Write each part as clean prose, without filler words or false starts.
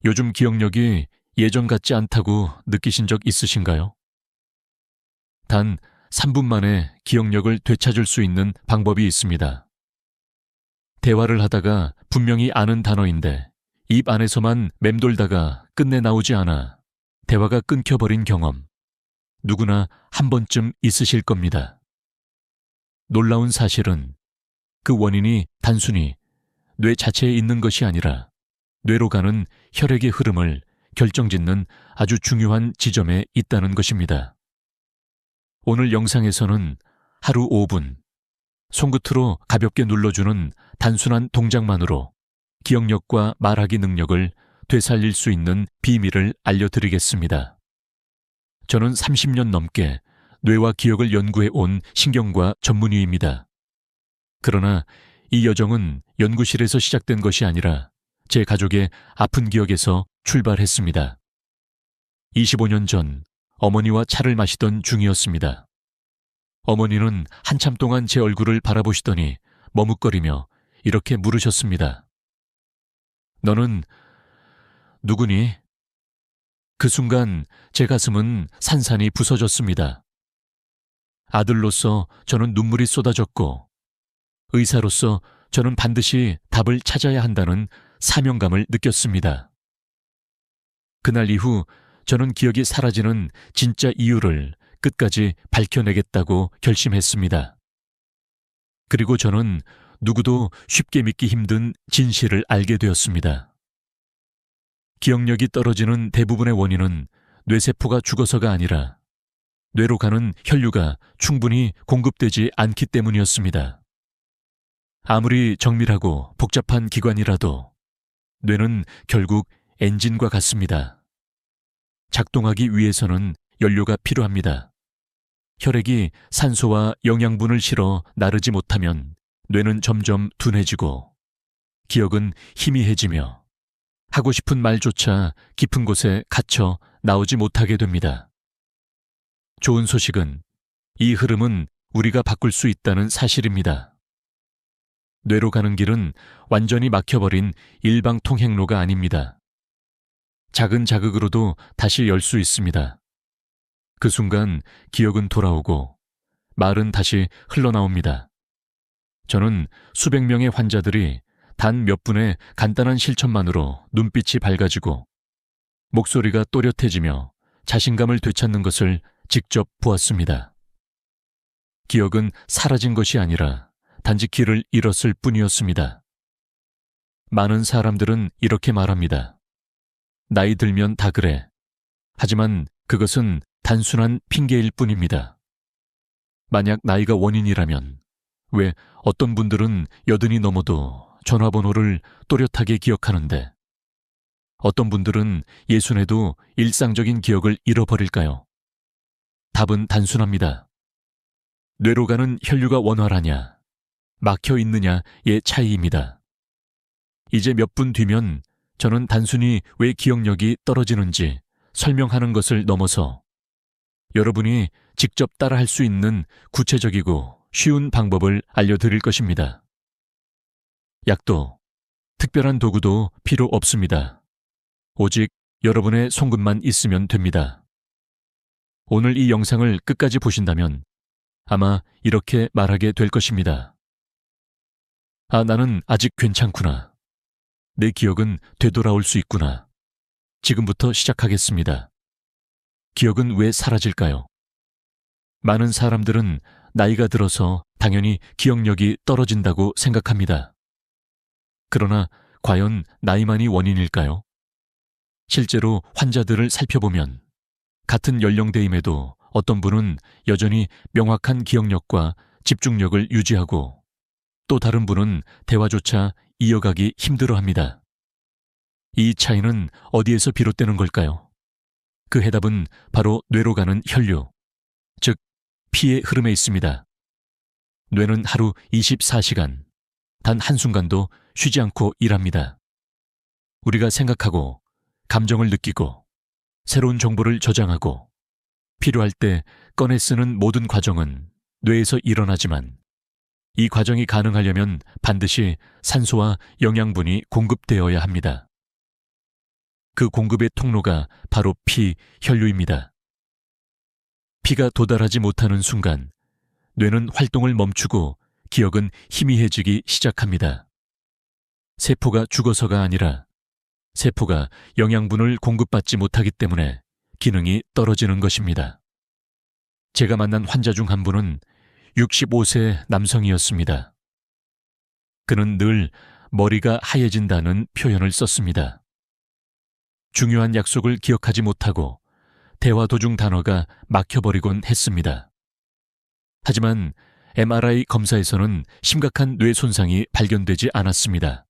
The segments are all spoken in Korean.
요즘 기억력이 예전 같지 않다고 느끼신 적 있으신가요? 단 3분 만에 기억력을 되찾을 수 있는 방법이 있습니다. 대화를 하다가 분명히 아는 단어인데 입 안에서만 맴돌다가 끝내 나오지 않아 대화가 끊겨버린 경험. 누구나 한 번쯤 있으실 겁니다. 놀라운 사실은 그 원인이 단순히 뇌 자체에 있는 것이 아니라 뇌로 가는 혈액의 흐름을 결정짓는 아주 중요한 지점에 있다는 것입니다. 오늘 영상에서는 하루 5분, 손끝으로 가볍게 눌러주는 단순한 동작만으로 기억력과 말하기 능력을 되살릴 수 있는 비밀을 알려드리겠습니다. 저는 30년 넘게 뇌와 기억을 연구해 온 신경과 전문의입니다. 그러나 이 여정은 연구실에서 시작된 것이 아니라 제 가족의 아픈 기억에서 출발했습니다. 25년 전 어머니와 차를 마시던 중이었습니다. 어머니는 한참 동안 제 얼굴을 바라보시더니 머뭇거리며 이렇게 물으셨습니다. 너는 누구니? 그 순간 제 가슴은 산산이 부서졌습니다. 아들로서 저는 눈물이 쏟아졌고 의사로서 저는 반드시 답을 찾아야 한다는 사명감을 느꼈습니다. 그날 이후 저는 기억이 사라지는 진짜 이유를 끝까지 밝혀내겠다고 결심했습니다. 그리고 저는 누구도 쉽게 믿기 힘든 진실을 알게 되었습니다. 기억력이 떨어지는 대부분의 원인은 뇌세포가 죽어서가 아니라 뇌로 가는 혈류가 충분히 공급되지 않기 때문이었습니다. 아무리 정밀하고 복잡한 기관이라도 뇌는 결국 엔진과 같습니다. 작동하기 위해서는 연료가 필요합니다. 혈액이 산소와 영양분을 실어 나르지 못하면 뇌는 점점 둔해지고 기억은 희미해지며 하고 싶은 말조차 깊은 곳에 갇혀 나오지 못하게 됩니다. 좋은 소식은 이 흐름은 우리가 바꿀 수 있다는 사실입니다. 뇌로 가는 길은 완전히 막혀버린 일방 통행로가 아닙니다. 작은 자극으로도 다시 열 수 있습니다. 그 순간 기억은 돌아오고 말은 다시 흘러나옵니다. 저는 수백 명의 환자들이 단 몇 분의 간단한 실천만으로 눈빛이 밝아지고 목소리가 또렷해지며 자신감을 되찾는 것을 직접 보았습니다. 기억은 사라진 것이 아니라 단지 길을 잃었을 뿐이었습니다. 많은 사람들은 이렇게 말합니다. 나이 들면 다 그래. 하지만 그것은 단순한 핑계일 뿐입니다. 만약 나이가 원인이라면 왜 어떤 분들은 80이 넘어도 전화번호를 또렷하게 기억하는데 어떤 분들은 60에도 일상적인 기억을 잃어버릴까요? 답은 단순합니다. 뇌로 가는 혈류가 원활하냐, 막혀 있느냐의 차이입니다. 이제 몇 분 뒤면 저는 단순히 왜 기억력이 떨어지는지 설명하는 것을 넘어서 여러분이 직접 따라할 수 있는 구체적이고 쉬운 방법을 알려드릴 것입니다. 약도, 특별한 도구도 필요 없습니다. 오직 여러분의 손끝만 있으면 됩니다. 오늘 이 영상을 끝까지 보신다면 아마 이렇게 말하게 될 것입니다. 아, 나는 아직 괜찮구나. 내 기억은 되돌아올 수 있구나. 지금부터 시작하겠습니다. 기억은 왜 사라질까요? 많은 사람들은 나이가 들어서 당연히 기억력이 떨어진다고 생각합니다. 그러나 과연 나이만이 원인일까요? 실제로 환자들을 살펴보면 같은 연령대임에도 어떤 분은 여전히 명확한 기억력과 집중력을 유지하고 또 다른 분은 대화조차 이어가기 힘들어합니다. 이 차이는 어디에서 비롯되는 걸까요? 그 해답은 바로 뇌로 가는 혈류, 즉 피의 흐름에 있습니다. 뇌는 하루 24시간, 단 한순간도 쉬지 않고 일합니다. 우리가 생각하고, 감정을 느끼고, 새로운 정보를 저장하고, 필요할 때 꺼내 쓰는 모든 과정은 뇌에서 일어나지만 이 과정이 가능하려면 반드시 산소와 영양분이 공급되어야 합니다. 그 공급의 통로가 바로 피, 혈류입니다. 피가 도달하지 못하는 순간 뇌는 활동을 멈추고 기억은 희미해지기 시작합니다. 세포가 죽어서가 아니라 세포가 영양분을 공급받지 못하기 때문에 기능이 떨어지는 것입니다. 제가 만난 환자 중 한 분은 65세 남성이었습니다. 그는 늘 머리가 하얘진다는 표현을 썼습니다. 중요한 약속을 기억하지 못하고 대화 도중 단어가 막혀버리곤 했습니다. 하지만 MRI 검사에서는 심각한 뇌 손상이 발견되지 않았습니다.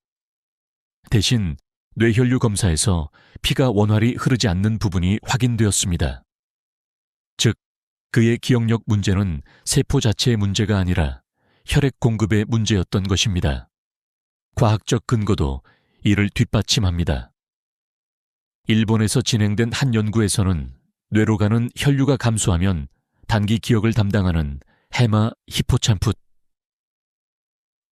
대신 뇌혈류 검사에서 피가 원활히 흐르지 않는 부분이 확인되었습니다. 즉, 그의 기억력 문제는 세포 자체의 문제가 아니라 혈액 공급의 문제였던 것입니다. 과학적 근거도 이를 뒷받침합니다. 일본에서 진행된 한 연구에서는 뇌로 가는 혈류가 감소하면 단기 기억을 담당하는 해마 히포참풋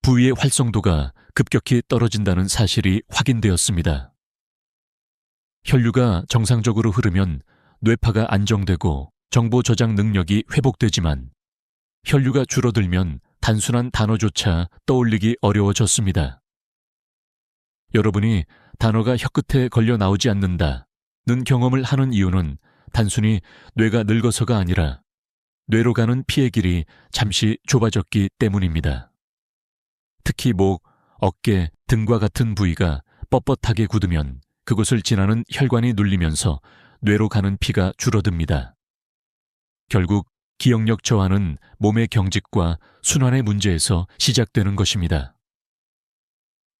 부위의 활성도가 급격히 떨어진다는 사실이 확인되었습니다. 혈류가 정상적으로 흐르면 뇌파가 안정되고 정보 저장 능력이 회복되지만 혈류가 줄어들면 단순한 단어조차 떠올리기 어려워졌습니다. 여러분이 단어가 혀끝에 걸려 나오지 않는다는 경험을 하는 이유는 단순히 뇌가 늙어서가 아니라 뇌로 가는 피의 길이 잠시 좁아졌기 때문입니다. 특히 목, 어깨, 등과 같은 부위가 뻣뻣하게 굳으면 그곳을 지나는 혈관이 눌리면서 뇌로 가는 피가 줄어듭니다. 결국 기억력 저하는 몸의 경직과 순환의 문제에서 시작되는 것입니다.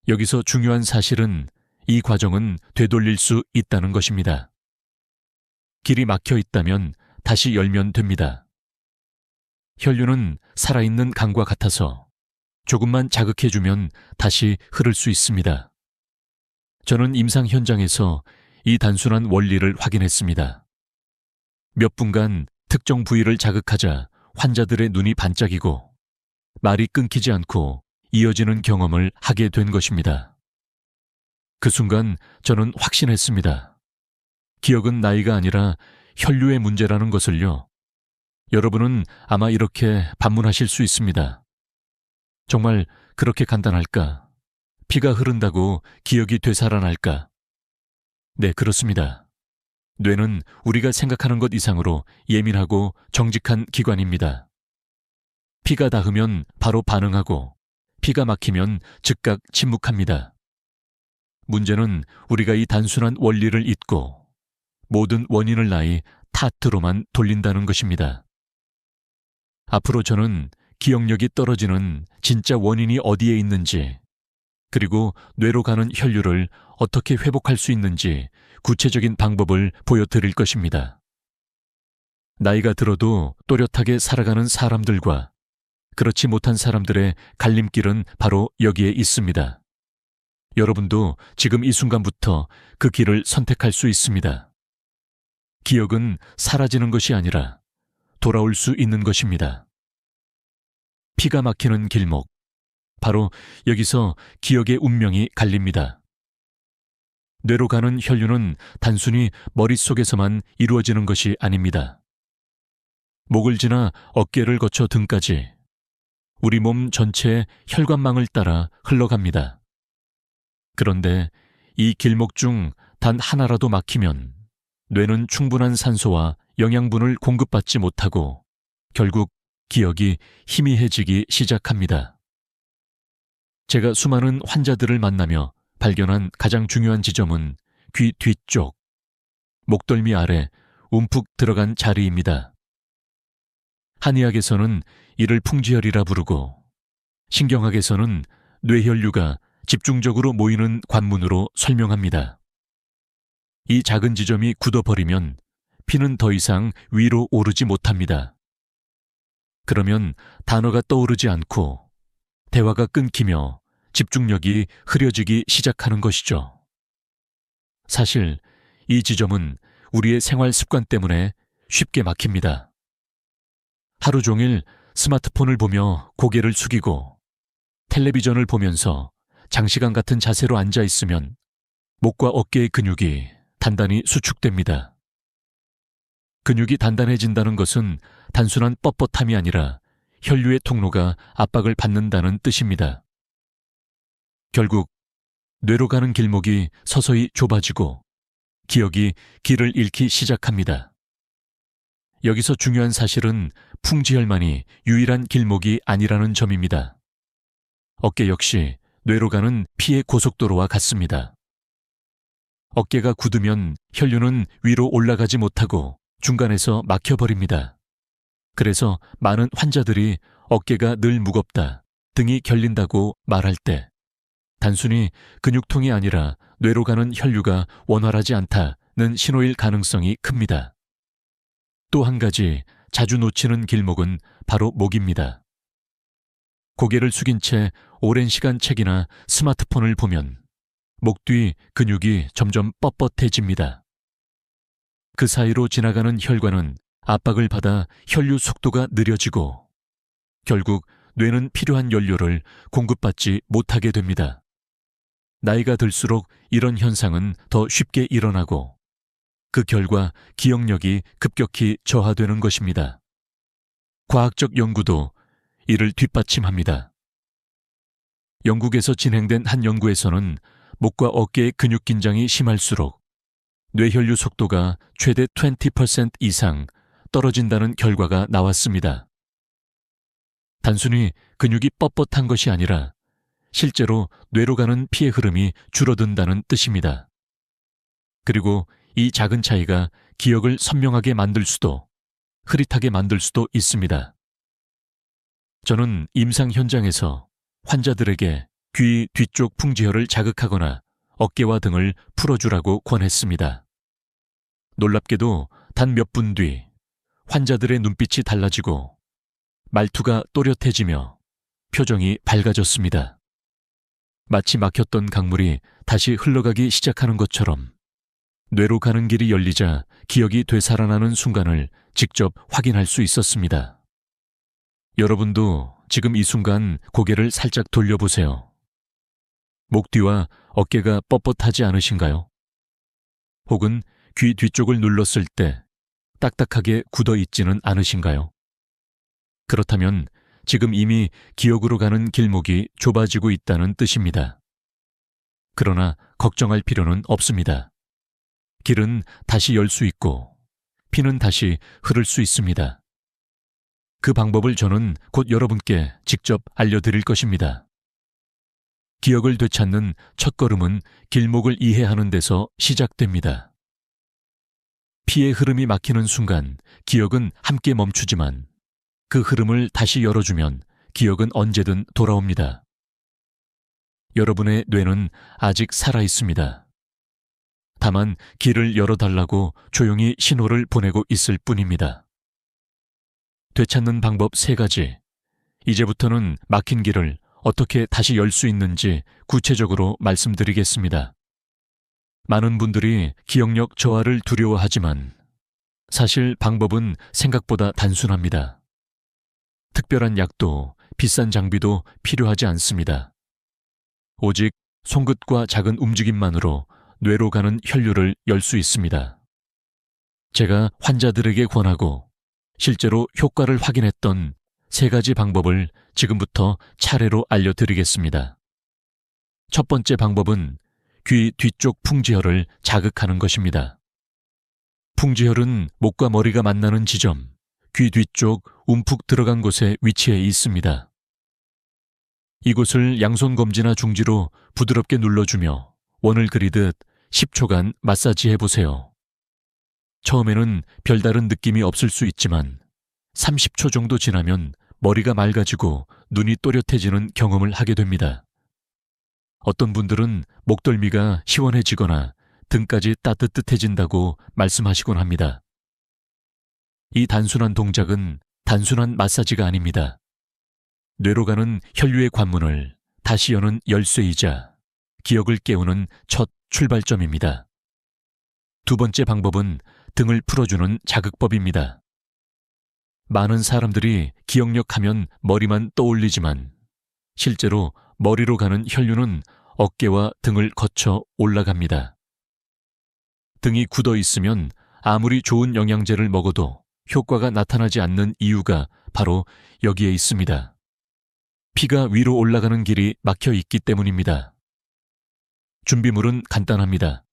여기서 중요한 사실은 이 과정은 되돌릴 수 있다는 것입니다. 길이 막혀 있다면 다시 열면 됩니다. 혈류는 살아있는 강과 같아서 조금만 자극해주면 다시 흐를 수 있습니다. 저는 임상 현장에서 이 단순한 원리를 확인했습니다. 몇 분간 특정 부위를 자극하자 환자들의 눈이 반짝이고 말이 끊기지 않고 이어지는 경험을 하게 된 것입니다. 그 순간 저는 확신했습니다. 기억은 나이가 아니라 혈류의 문제라는 것을요. 여러분은 아마 이렇게 반문하실 수 있습니다. 정말 그렇게 간단할까? 피가 흐른다고 기억이 되살아날까? 네, 그렇습니다. 뇌는 우리가 생각하는 것 이상으로 예민하고 정직한 기관입니다. 피가 닿으면 바로 반응하고 피가 막히면 즉각 침묵합니다. 문제는 우리가 이 단순한 원리를 잊고 모든 원인을 나의 탓으로만 돌린다는 것입니다. 앞으로 저는 기억력이 떨어지는 진짜 원인이 어디에 있는지, 그리고 뇌로 가는 혈류를 어떻게 회복할 수 있는지 구체적인 방법을 보여드릴 것입니다. 나이가 들어도 또렷하게 살아가는 사람들과 그렇지 못한 사람들의 갈림길은 바로 여기에 있습니다. 여러분도 지금 이 순간부터 그 길을 선택할 수 있습니다. 기억은 사라지는 것이 아니라 돌아올 수 있는 것입니다. 피가 막히는 길목, 바로 여기서 기억의 운명이 갈립니다. 뇌로 가는 혈류는 단순히 머릿속에서만 이루어지는 것이 아닙니다. 목을 지나 어깨를 거쳐 등까지 우리 몸 전체의 혈관망을 따라 흘러갑니다. 그런데 이 길목 중 단 하나라도 막히면 뇌는 충분한 산소와 영양분을 공급받지 못하고 결국 기억이 희미해지기 시작합니다. 제가 수많은 환자들을 만나며 발견한 가장 중요한 지점은 귀 뒤쪽, 목덜미 아래 움푹 들어간 자리입니다. 한의학에서는 이를 풍지혈이라 부르고 신경학에서는 뇌혈류가 집중적으로 모이는 관문으로 설명합니다. 이 작은 지점이 굳어버리면 피는 더 이상 위로 오르지 못합니다. 그러면 단어가 떠오르지 않고 대화가 끊기며 집중력이 흐려지기 시작하는 것이죠. 사실 이 지점은 우리의 생활 습관 때문에 쉽게 막힙니다. 하루 종일 스마트폰을 보며 고개를 숙이고 텔레비전을 보면서 장시간 같은 자세로 앉아 있으면 목과 어깨의 근육이 단단히 수축됩니다. 근육이 단단해진다는 것은 단순한 뻣뻣함이 아니라 혈류의 통로가 압박을 받는다는 뜻입니다. 결국 뇌로 가는 길목이 서서히 좁아지고 기억이 길을 잃기 시작합니다. 여기서 중요한 사실은 풍지혈만이 유일한 길목이 아니라는 점입니다. 어깨 역시 뇌로 가는 피의 고속도로와 같습니다. 어깨가 굳으면 혈류는 위로 올라가지 못하고 중간에서 막혀버립니다. 그래서 많은 환자들이 어깨가 늘 무겁다, 등이 결린다고 말할 때 단순히 근육통이 아니라 뇌로 가는 혈류가 원활하지 않다는 신호일 가능성이 큽니다. 또 한 가지 자주 놓치는 길목은 바로 목입니다. 고개를 숙인 채 오랜 시간 책이나 스마트폰을 보면 목 뒤 근육이 점점 뻣뻣해집니다. 그 사이로 지나가는 혈관은 압박을 받아 혈류 속도가 느려지고 결국 뇌는 필요한 연료를 공급받지 못하게 됩니다. 나이가 들수록 이런 현상은 더 쉽게 일어나고 그 결과 기억력이 급격히 저하되는 것입니다. 과학적 연구도 이를 뒷받침합니다. 영국에서 진행된 한 연구에서는 목과 어깨의 근육 긴장이 심할수록 뇌혈류 속도가 최대 20% 이상 떨어진다는 결과가 나왔습니다. 단순히 근육이 뻣뻣한 것이 아니라 실제로 뇌로 가는 피의 흐름이 줄어든다는 뜻입니다. 그리고 이 작은 차이가 기억을 선명하게 만들 수도 흐릿하게 만들 수도 있습니다. 저는 임상 현장에서 환자들에게 귀 뒤쪽 풍지혈을 자극하거나 어깨와 등을 풀어주라고 권했습니다. 놀랍게도 단 몇 분 뒤 환자들의 눈빛이 달라지고 말투가 또렷해지며 표정이 밝아졌습니다. 마치 막혔던 강물이 다시 흘러가기 시작하는 것처럼 뇌로 가는 길이 열리자 기억이 되살아나는 순간을 직접 확인할 수 있었습니다. 여러분도 지금 이 순간 고개를 살짝 돌려보세요. 목 뒤와 어깨가 뻣뻣하지 않으신가요? 혹은 귀 뒤쪽을 눌렀을 때 딱딱하게 굳어 있지는 않으신가요? 그렇다면 지금 이미 기억으로 가는 길목이 좁아지고 있다는 뜻입니다. 그러나 걱정할 필요는 없습니다. 길은 다시 열 수 있고 피는 다시 흐를 수 있습니다. 그 방법을 저는 곧 여러분께 직접 알려드릴 것입니다. 기억을 되찾는 첫걸음은 길목을 이해하는 데서 시작됩니다. 피의 흐름이 막히는 순간 기억은 함께 멈추지만 그 흐름을 다시 열어주면 기억은 언제든 돌아옵니다. 여러분의 뇌는 아직 살아있습니다. 다만 길을 열어달라고 조용히 신호를 보내고 있을 뿐입니다. 되찾는 방법 3가지. 이제부터는 막힌 길을 어떻게 다시 열 수 있는지 구체적으로 말씀드리겠습니다. 많은 분들이 기억력 저하를 두려워하지만 사실 방법은 생각보다 단순합니다. 특별한 약도 비싼 장비도 필요하지 않습니다. 오직 손끝과 작은 움직임만으로 뇌로 가는 혈류를 열 수 있습니다. 제가 환자들에게 권하고 실제로 효과를 확인했던 3가지 방법을 지금부터 차례로 알려드리겠습니다. 첫 번째 방법은 귀 뒤쪽 풍지혈을 자극하는 것입니다. 풍지혈은 목과 머리가 만나는 지점, 귀 뒤쪽 움푹 들어간 곳에 위치해 있습니다. 이곳을 양손 검지나 중지로 부드럽게 눌러주며 원을 그리듯 10초간 마사지해 보세요. 처음에는 별다른 느낌이 없을 수 있지만 30초 정도 지나면 머리가 맑아지고 눈이 또렷해지는 경험을 하게 됩니다. 어떤 분들은 목덜미가 시원해지거나 등까지 따뜻해진다고 말씀하시곤 합니다. 이 단순한 동작은 단순한 마사지가 아닙니다. 뇌로 가는 혈류의 관문을 다시 여는 열쇠이자 기억을 깨우는 첫 출발점입니다. 두 번째 방법은 등을 풀어주는 자극법입니다. 많은 사람들이 기억력하면 머리만 떠올리지만 실제로 머리로 가는 혈류는 어깨와 등을 거쳐 올라갑니다. 등이 굳어 있으면 아무리 좋은 영양제를 먹어도 효과가 나타나지 않는 이유가 바로 여기에 있습니다. 피가 위로 올라가는 길이 막혀 있기 때문입니다. 준비물은 간단합니다.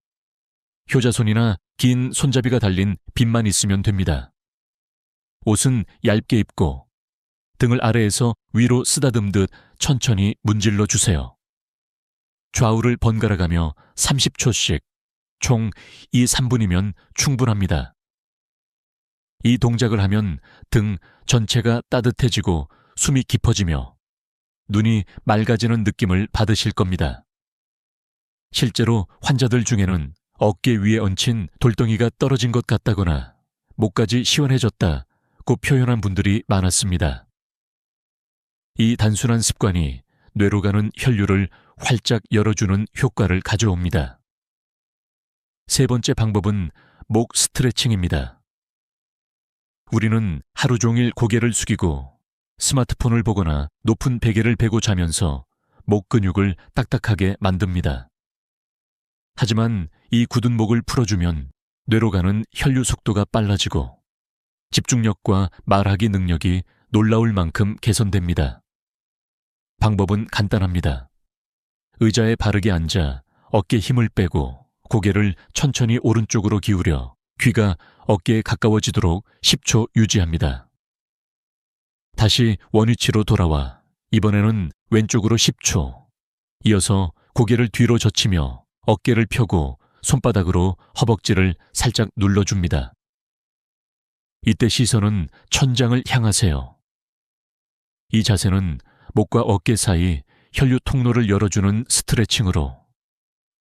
효자손이나 긴 손잡이가 달린 빗만 있으면 됩니다. 옷은 얇게 입고 등을 아래에서 위로 쓰다듬듯 천천히 문질러 주세요. 좌우를 번갈아가며 30초씩, 총 2, 3분이면 충분합니다. 이 동작을 하면 등 전체가 따뜻해지고 숨이 깊어지며 눈이 맑아지는 느낌을 받으실 겁니다. 실제로 환자들 중에는 어깨 위에 얹힌 돌덩이가 떨어진 것 같다거나 목까지 시원해졌다고 표현한 분들이 많았습니다. 이 단순한 습관이 뇌로 가는 혈류를 활짝 열어주는 효과를 가져옵니다. 세 번째 방법은 목 스트레칭입니다. 우리는 하루 종일 고개를 숙이고 스마트폰을 보거나 높은 베개를 베고 자면서 목 근육을 딱딱하게 만듭니다. 하지만 이 굳은 목을 풀어주면 뇌로 가는 혈류 속도가 빨라지고 집중력과 말하기 능력이 놀라울 만큼 개선됩니다. 방법은 간단합니다. 의자에 바르게 앉아 어깨에 힘을 빼고 고개를 천천히 오른쪽으로 기울여 귀가 어깨에 가까워지도록 10초 유지합니다. 다시 원위치로 돌아와 이번에는 왼쪽으로 10초. 이어서 고개를 뒤로 젖히며 어깨를 펴고 손바닥으로 허벅지를 살짝 눌러줍니다. 이때 시선은 천장을 향하세요. 이 자세는 목과 어깨 사이 혈류 통로를 열어주는 스트레칭으로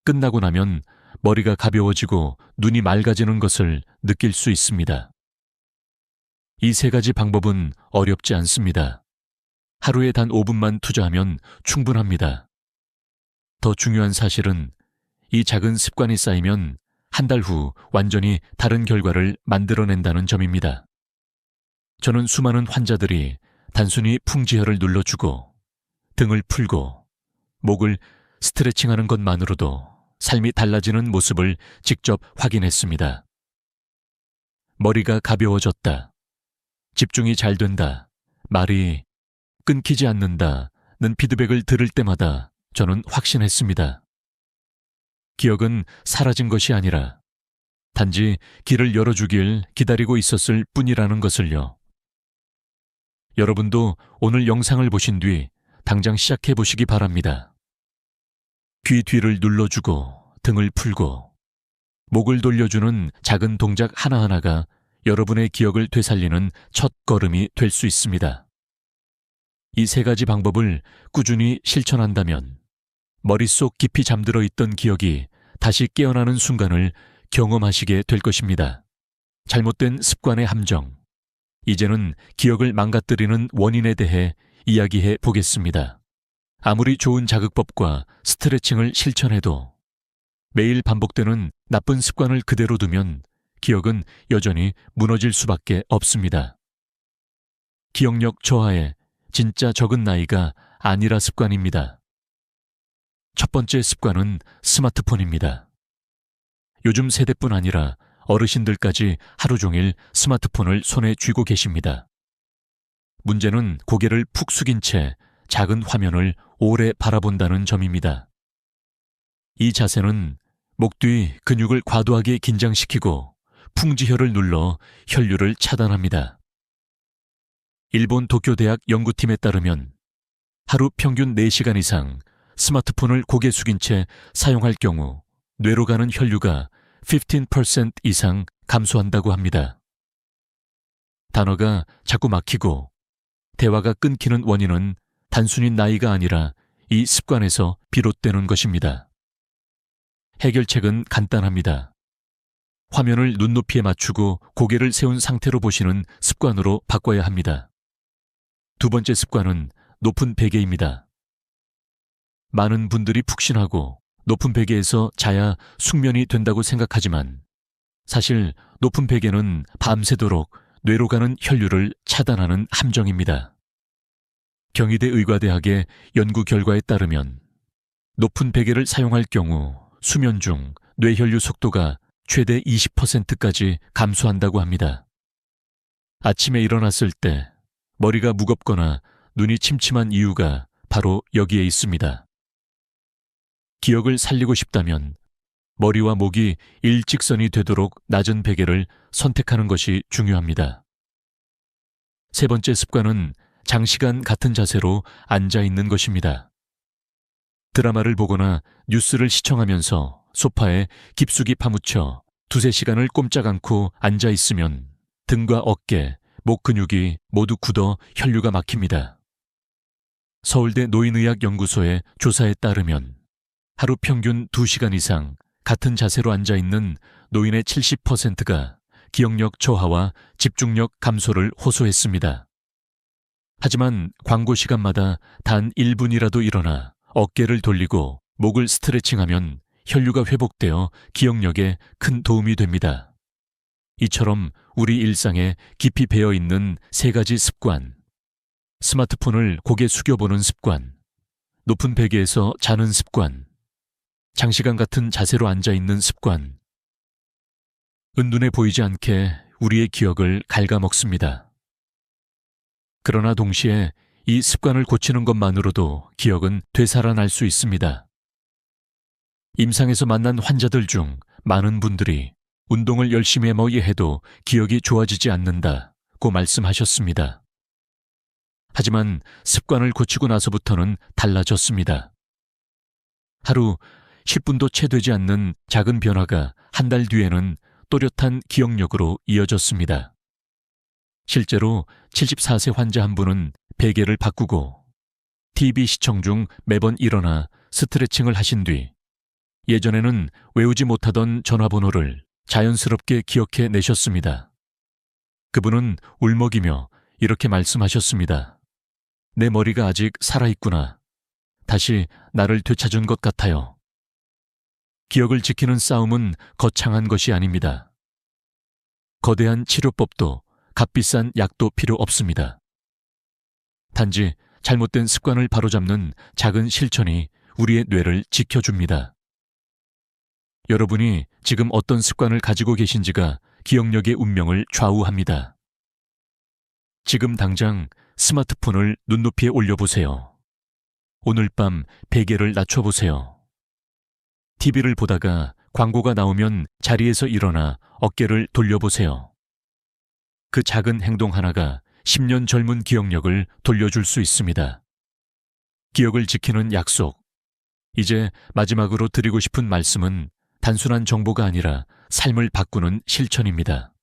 끝나고 나면 머리가 가벼워지고 눈이 맑아지는 것을 느낄 수 있습니다. 이 세 가지 방법은 어렵지 않습니다. 하루에 단 5분만 투자하면 충분합니다. 더 중요한 사실은 이 작은 습관이 쌓이면 한 달 후 완전히 다른 결과를 만들어낸다는 점입니다. 저는 수많은 환자들이 단순히 풍지혈을 눌러주고 등을 풀고 목을 스트레칭하는 것만으로도 삶이 달라지는 모습을 직접 확인했습니다. 머리가 가벼워졌다. 집중이 잘 된다. 말이 끊기지 않는다는 피드백을 들을 때마다 저는 확신했습니다. 기억은 사라진 것이 아니라 단지 길을 열어주길 기다리고 있었을 뿐이라는 것을요. 여러분도 오늘 영상을 보신 뒤 당장 시작해 보시기 바랍니다. 귀 뒤를 눌러주고 등을 풀고 목을 돌려주는 작은 동작 하나하나가 여러분의 기억을 되살리는 첫 걸음이 될 수 있습니다. 이 세 가지 방법을 꾸준히 실천한다면 머릿속 깊이 잠들어 있던 기억이 다시 깨어나는 순간을 경험하시게 될 것입니다. 잘못된 습관의 함정. 이제는 기억을 망가뜨리는 원인에 대해 이야기해 보겠습니다. 아무리 좋은 자극법과 스트레칭을 실천해도 매일 반복되는 나쁜 습관을 그대로 두면 기억은 여전히 무너질 수밖에 없습니다. 기억력 저하의 진짜 적은 나이가 아니라 습관입니다. 첫 번째 습관은 스마트폰입니다. 요즘 세대뿐 아니라 어르신들까지 하루 종일 스마트폰을 손에 쥐고 계십니다. 문제는 고개를 푹 숙인 채 작은 화면을 오래 바라본다는 점입니다. 이 자세는 목 뒤 근육을 과도하게 긴장시키고 풍지혈을 눌러 혈류를 차단합니다. 일본 도쿄대학 연구팀에 따르면 하루 평균 4시간 이상 스마트폰을 고개 숙인 채 사용할 경우 뇌로 가는 혈류가 15% 이상 감소한다고 합니다. 단어가 자꾸 막히고 대화가 끊기는 원인은 단순히 나이가 아니라 이 습관에서 비롯되는 것입니다. 해결책은 간단합니다. 화면을 눈높이에 맞추고 고개를 세운 상태로 보시는 습관으로 바꿔야 합니다. 두 번째 습관은 높은 베개입니다. 많은 분들이 푹신하고 높은 베개에서 자야 숙면이 된다고 생각하지만 사실 높은 베개는 밤새도록 뇌로 가는 혈류를 차단하는 함정입니다. 경희대 의과대학의 연구 결과에 따르면 높은 베개를 사용할 경우 수면 중 뇌혈류 속도가 최대 20%까지 감소한다고 합니다. 아침에 일어났을 때 머리가 무겁거나 눈이 침침한 이유가 바로 여기에 있습니다. 기억을 살리고 싶다면 머리와 목이 일직선이 되도록 낮은 베개를 선택하는 것이 중요합니다. 세 번째 습관은 장시간 같은 자세로 앉아 있는 것입니다. 드라마를 보거나 뉴스를 시청하면서 소파에 깊숙이 파묻혀 두세 시간을 꼼짝 않고 앉아 있으면 등과 어깨, 목 근육이 모두 굳어 혈류가 막힙니다. 서울대 노인의학연구소의 조사에 따르면 하루 평균 2시간 이상 같은 자세로 앉아 있는 노인의 70%가 기억력 저하와 집중력 감소를 호소했습니다. 하지만 광고 시간마다 단 1분이라도 일어나 어깨를 돌리고 목을 스트레칭하면 혈류가 회복되어 기억력에 큰 도움이 됩니다. 이처럼 우리 일상에 깊이 배어 있는 세 가지 습관, 스마트폰을 고개 숙여보는 습관, 높은 베개에서 자는 습관, 장시간 같은 자세로 앉아 있는 습관, 은둔해 보이지 않게 우리의 기억을 갉아먹습니다. 그러나 동시에 이 습관을 고치는 것만으로도 기억은 되살아날 수 있습니다. 임상에서 만난 환자들 중 많은 분들이 운동을 열심히 해도 기억이 좋아지지 않는다고 말씀하셨습니다. 하지만 습관을 고치고 나서부터는 달라졌습니다. 하루 10분도 채 되지 않는 작은 변화가 한 달 뒤에는 또렷한 기억력으로 이어졌습니다. 실제로 74세 환자 한 분은 베개를 바꾸고 TV 시청 중 매번 일어나 스트레칭을 하신 뒤 예전에는 외우지 못하던 전화번호를 자연스럽게 기억해 내셨습니다. 그분은 울먹이며 이렇게 말씀하셨습니다. 내 머리가 아직 살아있구나. 다시 나를 되찾은 것 같아요. 기억을 지키는 싸움은 거창한 것이 아닙니다. 거대한 치료법도 값비싼 약도 필요 없습니다. 단지 잘못된 습관을 바로잡는 작은 실천이 우리의 뇌를 지켜줍니다. 여러분이 지금 어떤 습관을 가지고 계신지가 기억력의 운명을 좌우합니다. 지금 당장 스마트폰을 눈높이에 올려보세요. 오늘 밤 베개를 낮춰보세요. TV를 보다가 광고가 나오면 자리에서 일어나 어깨를 돌려보세요. 그 작은 행동 하나가 10년 젊은 기억력을 돌려줄 수 있습니다. 기억을 지키는 약속. 이제 마지막으로 드리고 싶은 말씀은 단순한 정보가 아니라 삶을 바꾸는 실천입니다.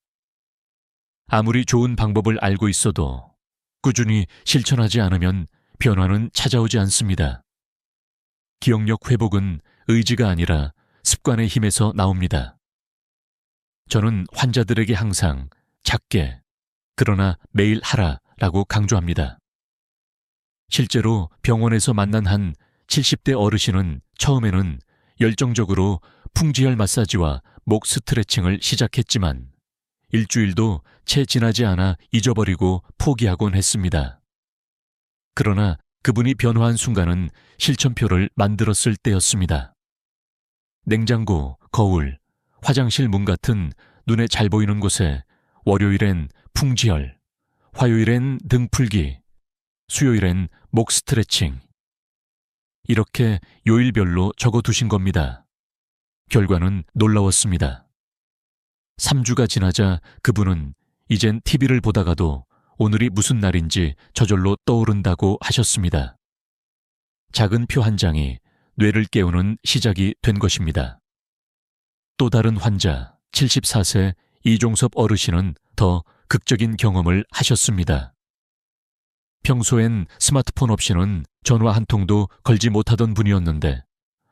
아무리 좋은 방법을 알고 있어도 꾸준히 실천하지 않으면 변화는 찾아오지 않습니다. 기억력 회복은 의지가 아니라 습관의 힘에서 나옵니다. 저는 환자들에게 항상 작게, 그러나 매일 하라라고 강조합니다. 실제로 병원에서 만난 한 70대 어르신은 처음에는 열정적으로 풍지혈 마사지와 목 스트레칭을 시작했지만 일주일도 채 지나지 않아 잊어버리고 포기하곤 했습니다. 그러나 그분이 변화한 순간은 실천표를 만들었을 때였습니다. 냉장고, 거울, 화장실 문 같은 눈에 잘 보이는 곳에 월요일엔 풍지혈, 화요일엔 등 풀기, 수요일엔 목 스트레칭. 이렇게 요일별로 적어두신 겁니다. 결과는 놀라웠습니다. 3주가 지나자 그분은 이젠 TV를 보다가도 오늘이 무슨 날인지 저절로 떠오른다고 하셨습니다. 작은 표 한 장이 뇌를 깨우는 시작이 된 것입니다. 또 다른 환자 74세 이종섭 어르신은 더 극적인 경험을 하셨습니다. 평소엔 스마트폰 없이는 전화 한 통도 걸지 못하던 분이었는데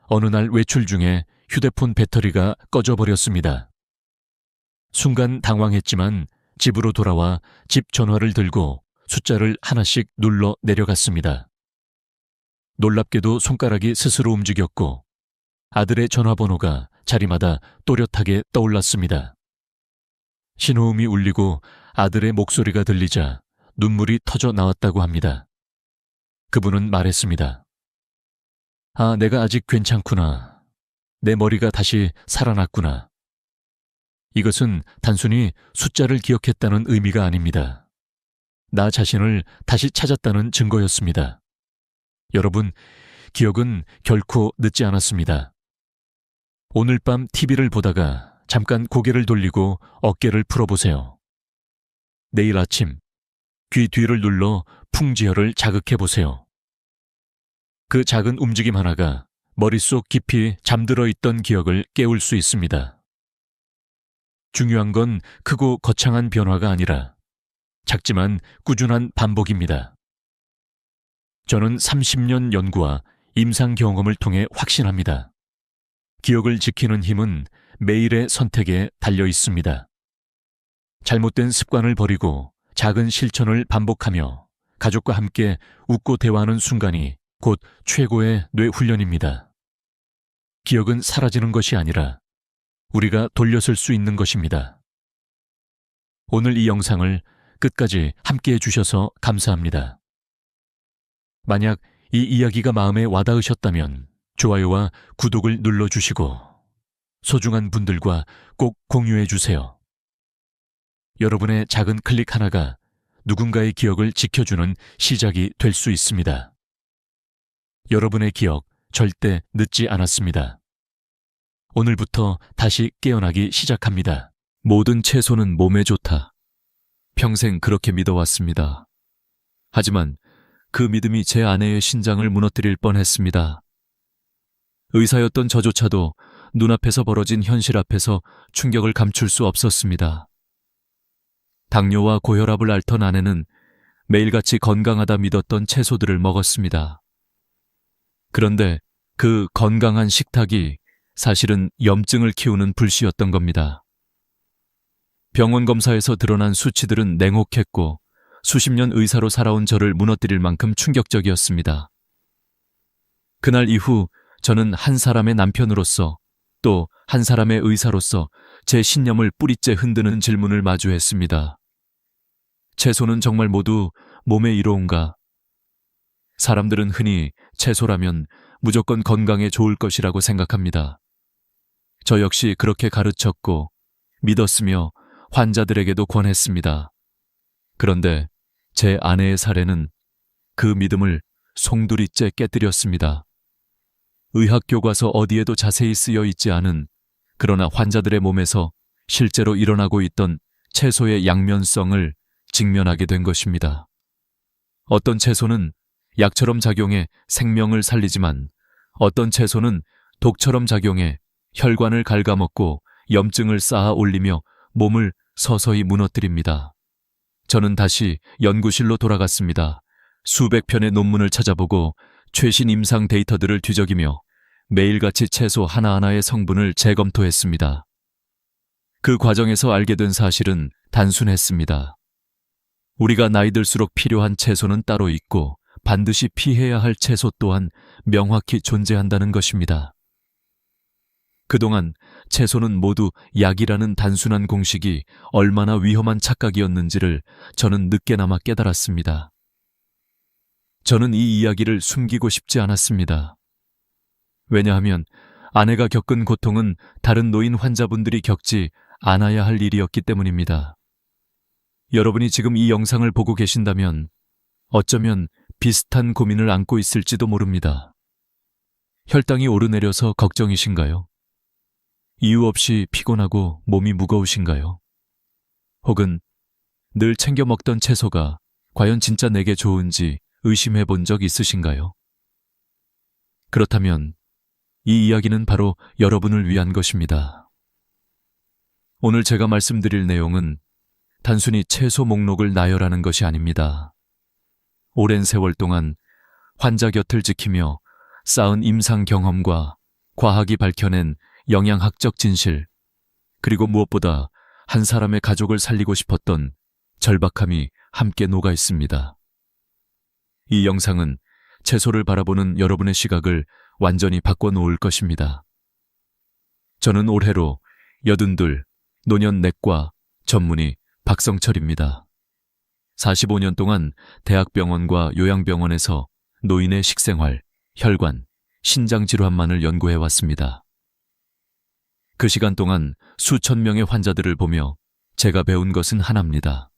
어느 날 외출 중에 휴대폰 배터리가 꺼져버렸습니다. 순간 당황했지만 집으로 돌아와 집 전화를 들고 숫자를 하나씩 눌러 내려갔습니다. 놀랍게도 손가락이 스스로 움직였고 아들의 전화번호가 자리마다 또렷하게 떠올랐습니다. 신호음이 울리고 아들의 목소리가 들리자 눈물이 터져 나왔다고 합니다. 그분은 말했습니다. 아, 내가 아직 괜찮구나. 내 머리가 다시 살아났구나. 이것은 단순히 숫자를 기억했다는 의미가 아닙니다. 나 자신을 다시 찾았다는 증거였습니다. 여러분, 기억은 결코 늦지 않았습니다. 오늘 밤 TV를 보다가 잠깐 고개를 돌리고 어깨를 풀어보세요. 내일 아침 귀 뒤를 눌러 풍지혈을 자극해보세요. 그 작은 움직임 하나가 머릿속 깊이 잠들어 있던 기억을 깨울 수 있습니다. 중요한 건 크고 거창한 변화가 아니라 작지만 꾸준한 반복입니다. 저는 30년 연구와 임상 경험을 통해 확신합니다. 기억을 지키는 힘은 매일의 선택에 달려 있습니다. 잘못된 습관을 버리고 작은 실천을 반복하며 가족과 함께 웃고 대화하는 순간이 곧 최고의 뇌 훈련입니다. 기억은 사라지는 것이 아니라 우리가 돌려설 수 있는 것입니다. 오늘 이 영상을 끝까지 함께 해주셔서 감사합니다. 만약 이 이야기가 마음에 와닿으셨다면 좋아요와 구독을 눌러주시고 소중한 분들과 꼭 공유해주세요. 여러분의 작은 클릭 하나가 누군가의 기억을 지켜주는 시작이 될 수 있습니다. 여러분의 기억 절대 늦지 않았습니다. 오늘부터 다시 깨어나기 시작합니다. 모든 채소는 몸에 좋다. 평생 그렇게 믿어왔습니다. 하지만 그 믿음이 제 아내의 신장을 무너뜨릴 뻔했습니다. 의사였던 저조차도 눈앞에서 벌어진 현실 앞에서 충격을 감출 수 없었습니다. 당뇨와 고혈압을 앓던 아내는 매일같이 건강하다 믿었던 채소들을 먹었습니다. 그런데 그 건강한 식탁이 사실은 염증을 키우는 불씨였던 겁니다. 병원 검사에서 드러난 수치들은 냉혹했고 수십 년 의사로 살아온 저를 무너뜨릴 만큼 충격적이었습니다. 그날 이후 저는 한 사람의 남편으로서 또 한 사람의 의사로서 제 신념을 뿌리째 흔드는 질문을 마주했습니다. 채소는 정말 모두 몸에 이로운가? 사람들은 흔히 채소라면 무조건 건강에 좋을 것이라고 생각합니다. 저 역시 그렇게 가르쳤고 믿었으며 환자들에게도 권했습니다. 그런데 제 아내의 사례는 그 믿음을 송두리째 깨뜨렸습니다. 의학 교과서 어디에도 자세히 쓰여 있지 않은 그러나 환자들의 몸에서 실제로 일어나고 있던 채소의 양면성을 직면하게 된 것입니다. 어떤 채소는 약처럼 작용해 생명을 살리지만 어떤 채소는 독처럼 작용해 혈관을 갉아먹고 염증을 쌓아 올리며 몸을 서서히 무너뜨립니다. 저는 다시 연구실로 돌아갔습니다. 수백 편의 논문을 찾아보고 최신 임상 데이터들을 뒤적이며 매일같이 채소 하나하나의 성분을 재검토했습니다. 그 과정에서 알게 된 사실은 단순했습니다. 우리가 나이 들수록 필요한 채소는 따로 있고 반드시 피해야 할 채소 또한 명확히 존재한다는 것입니다. 그동안 채소는 모두 약이라는 단순한 공식이 얼마나 위험한 착각이었는지를 저는 늦게나마 깨달았습니다. 저는 이 이야기를 숨기고 싶지 않았습니다. 왜냐하면 아내가 겪은 고통은 다른 노인 환자분들이 겪지 않아야 할 일이었기 때문입니다. 여러분이 지금 이 영상을 보고 계신다면 어쩌면 비슷한 고민을 안고 있을지도 모릅니다. 혈당이 오르내려서 걱정이신가요? 이유 없이 피곤하고 몸이 무거우신가요? 혹은 늘 챙겨 먹던 채소가 과연 진짜 내게 좋은지 의심해 본 적 있으신가요? 그렇다면 이 이야기는 바로 여러분을 위한 것입니다. 오늘 제가 말씀드릴 내용은 단순히 채소 목록을 나열하는 것이 아닙니다. 오랜 세월 동안 환자 곁을 지키며 쌓은 임상 경험과 과학이 밝혀낸 영양학적 진실, 그리고 무엇보다 한 사람의 가족을 살리고 싶었던 절박함이 함께 녹아 있습니다. 이 영상은 채소를 바라보는 여러분의 시각을 완전히 바꿔놓을 것입니다. 저는 올해로 82 노년 내과 전문의 박성철입니다. 45년 동안 대학병원과 요양병원에서 노인의 식생활, 혈관, 신장 질환만을 연구해왔습니다. 그 시간 동안 수천 명의 환자들을 보며 제가 배운 것은 하나입니다.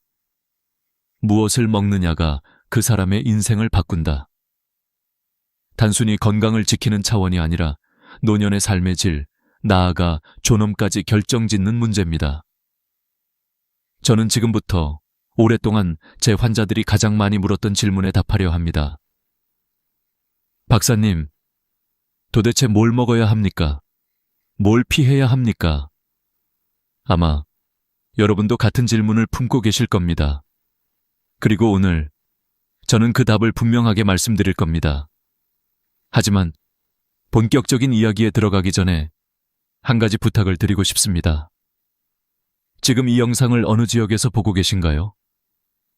무엇을 먹느냐가 그 사람의 인생을 바꾼다. 단순히 건강을 지키는 차원이 아니라 노년의 삶의 질, 나아가 존엄까지 결정짓는 문제입니다. 저는 지금부터 오랫동안 제 환자들이 가장 많이 물었던 질문에 답하려 합니다. 박사님, 도대체 뭘 먹어야 합니까? 뭘 피해야 합니까? 아마 여러분도 같은 질문을 품고 계실 겁니다. 그리고 오늘 저는 그 답을 분명하게 말씀드릴 겁니다. 하지만 본격적인 이야기에 들어가기 전에 한 가지 부탁을 드리고 싶습니다. 지금 이 영상을 어느 지역에서 보고 계신가요?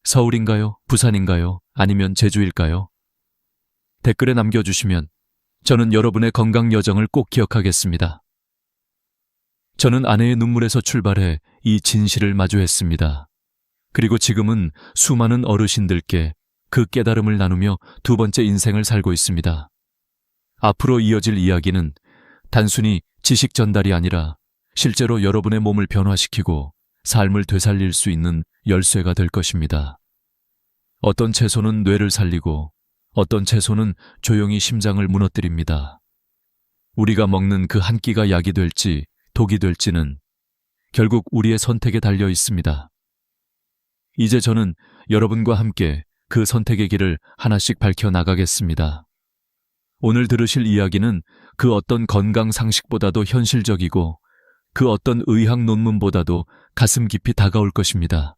서울인가요? 부산인가요? 아니면 제주일까요? 댓글에 남겨주시면 저는 여러분의 건강 여정을 꼭 기억하겠습니다. 저는 아내의 눈물에서 출발해 이 진실을 마주했습니다. 그리고 지금은 수많은 어르신들께 그 깨달음을 나누며 두 번째 인생을 살고 있습니다. 앞으로 이어질 이야기는 단순히 지식 전달이 아니라 실제로 여러분의 몸을 변화시키고 삶을 되살릴 수 있는 열쇠가 될 것입니다. 어떤 채소는 뇌를 살리고 어떤 채소는 조용히 심장을 무너뜨립니다. 우리가 먹는 그 한 끼가 약이 될지 독이 될지는 결국 우리의 선택에 달려 있습니다. 이제 저는 여러분과 함께 그 선택의 길을 하나씩 밝혀나가겠습니다. 오늘 들으실 이야기는 그 어떤 건강 상식보다도 현실적이고 그 어떤 의학 논문보다도 가슴 깊이 다가올 것입니다.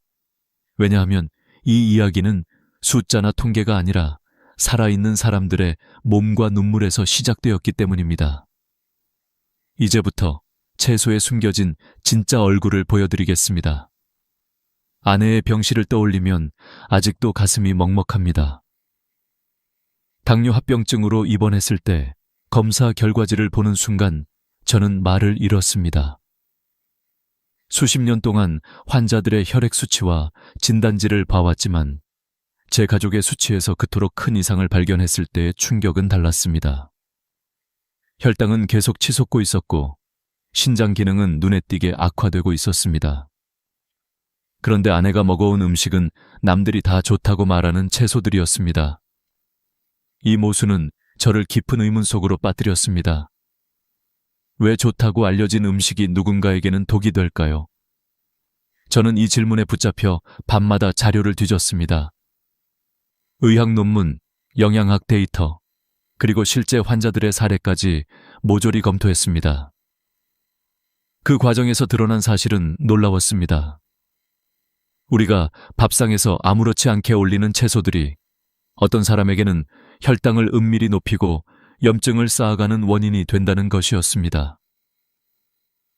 왜냐하면 이 이야기는 숫자나 통계가 아니라 살아있는 사람들의 몸과 눈물에서 시작되었기 때문입니다. 이제부터 채소에 숨겨진 진짜 얼굴을 보여드리겠습니다. 아내의 병실을 떠올리면 아직도 가슴이 먹먹합니다. 당뇨 합병증으로 입원했을 때 검사 결과지를 보는 순간 저는 말을 잃었습니다. 수십 년 동안 환자들의 혈액 수치와 진단지를 봐왔지만 제 가족의 수치에서 그토록 큰 이상을 발견했을 때의 충격은 달랐습니다. 혈당은 계속 치솟고 있었고 신장 기능은 눈에 띄게 악화되고 있었습니다. 그런데 아내가 먹어온 음식은 남들이 다 좋다고 말하는 채소들이었습니다. 이 모순은 저를 깊은 의문 속으로 빠뜨렸습니다. 왜 좋다고 알려진 음식이 누군가에게는 독이 될까요? 저는 이 질문에 붙잡혀 밤마다 자료를 뒤졌습니다. 의학 논문, 영양학 데이터, 그리고 실제 환자들의 사례까지 모조리 검토했습니다. 그 과정에서 드러난 사실은 놀라웠습니다. 우리가 밥상에서 아무렇지 않게 올리는 채소들이 어떤 사람에게는 혈당을 은밀히 높이고 염증을 쌓아가는 원인이 된다는 것이었습니다.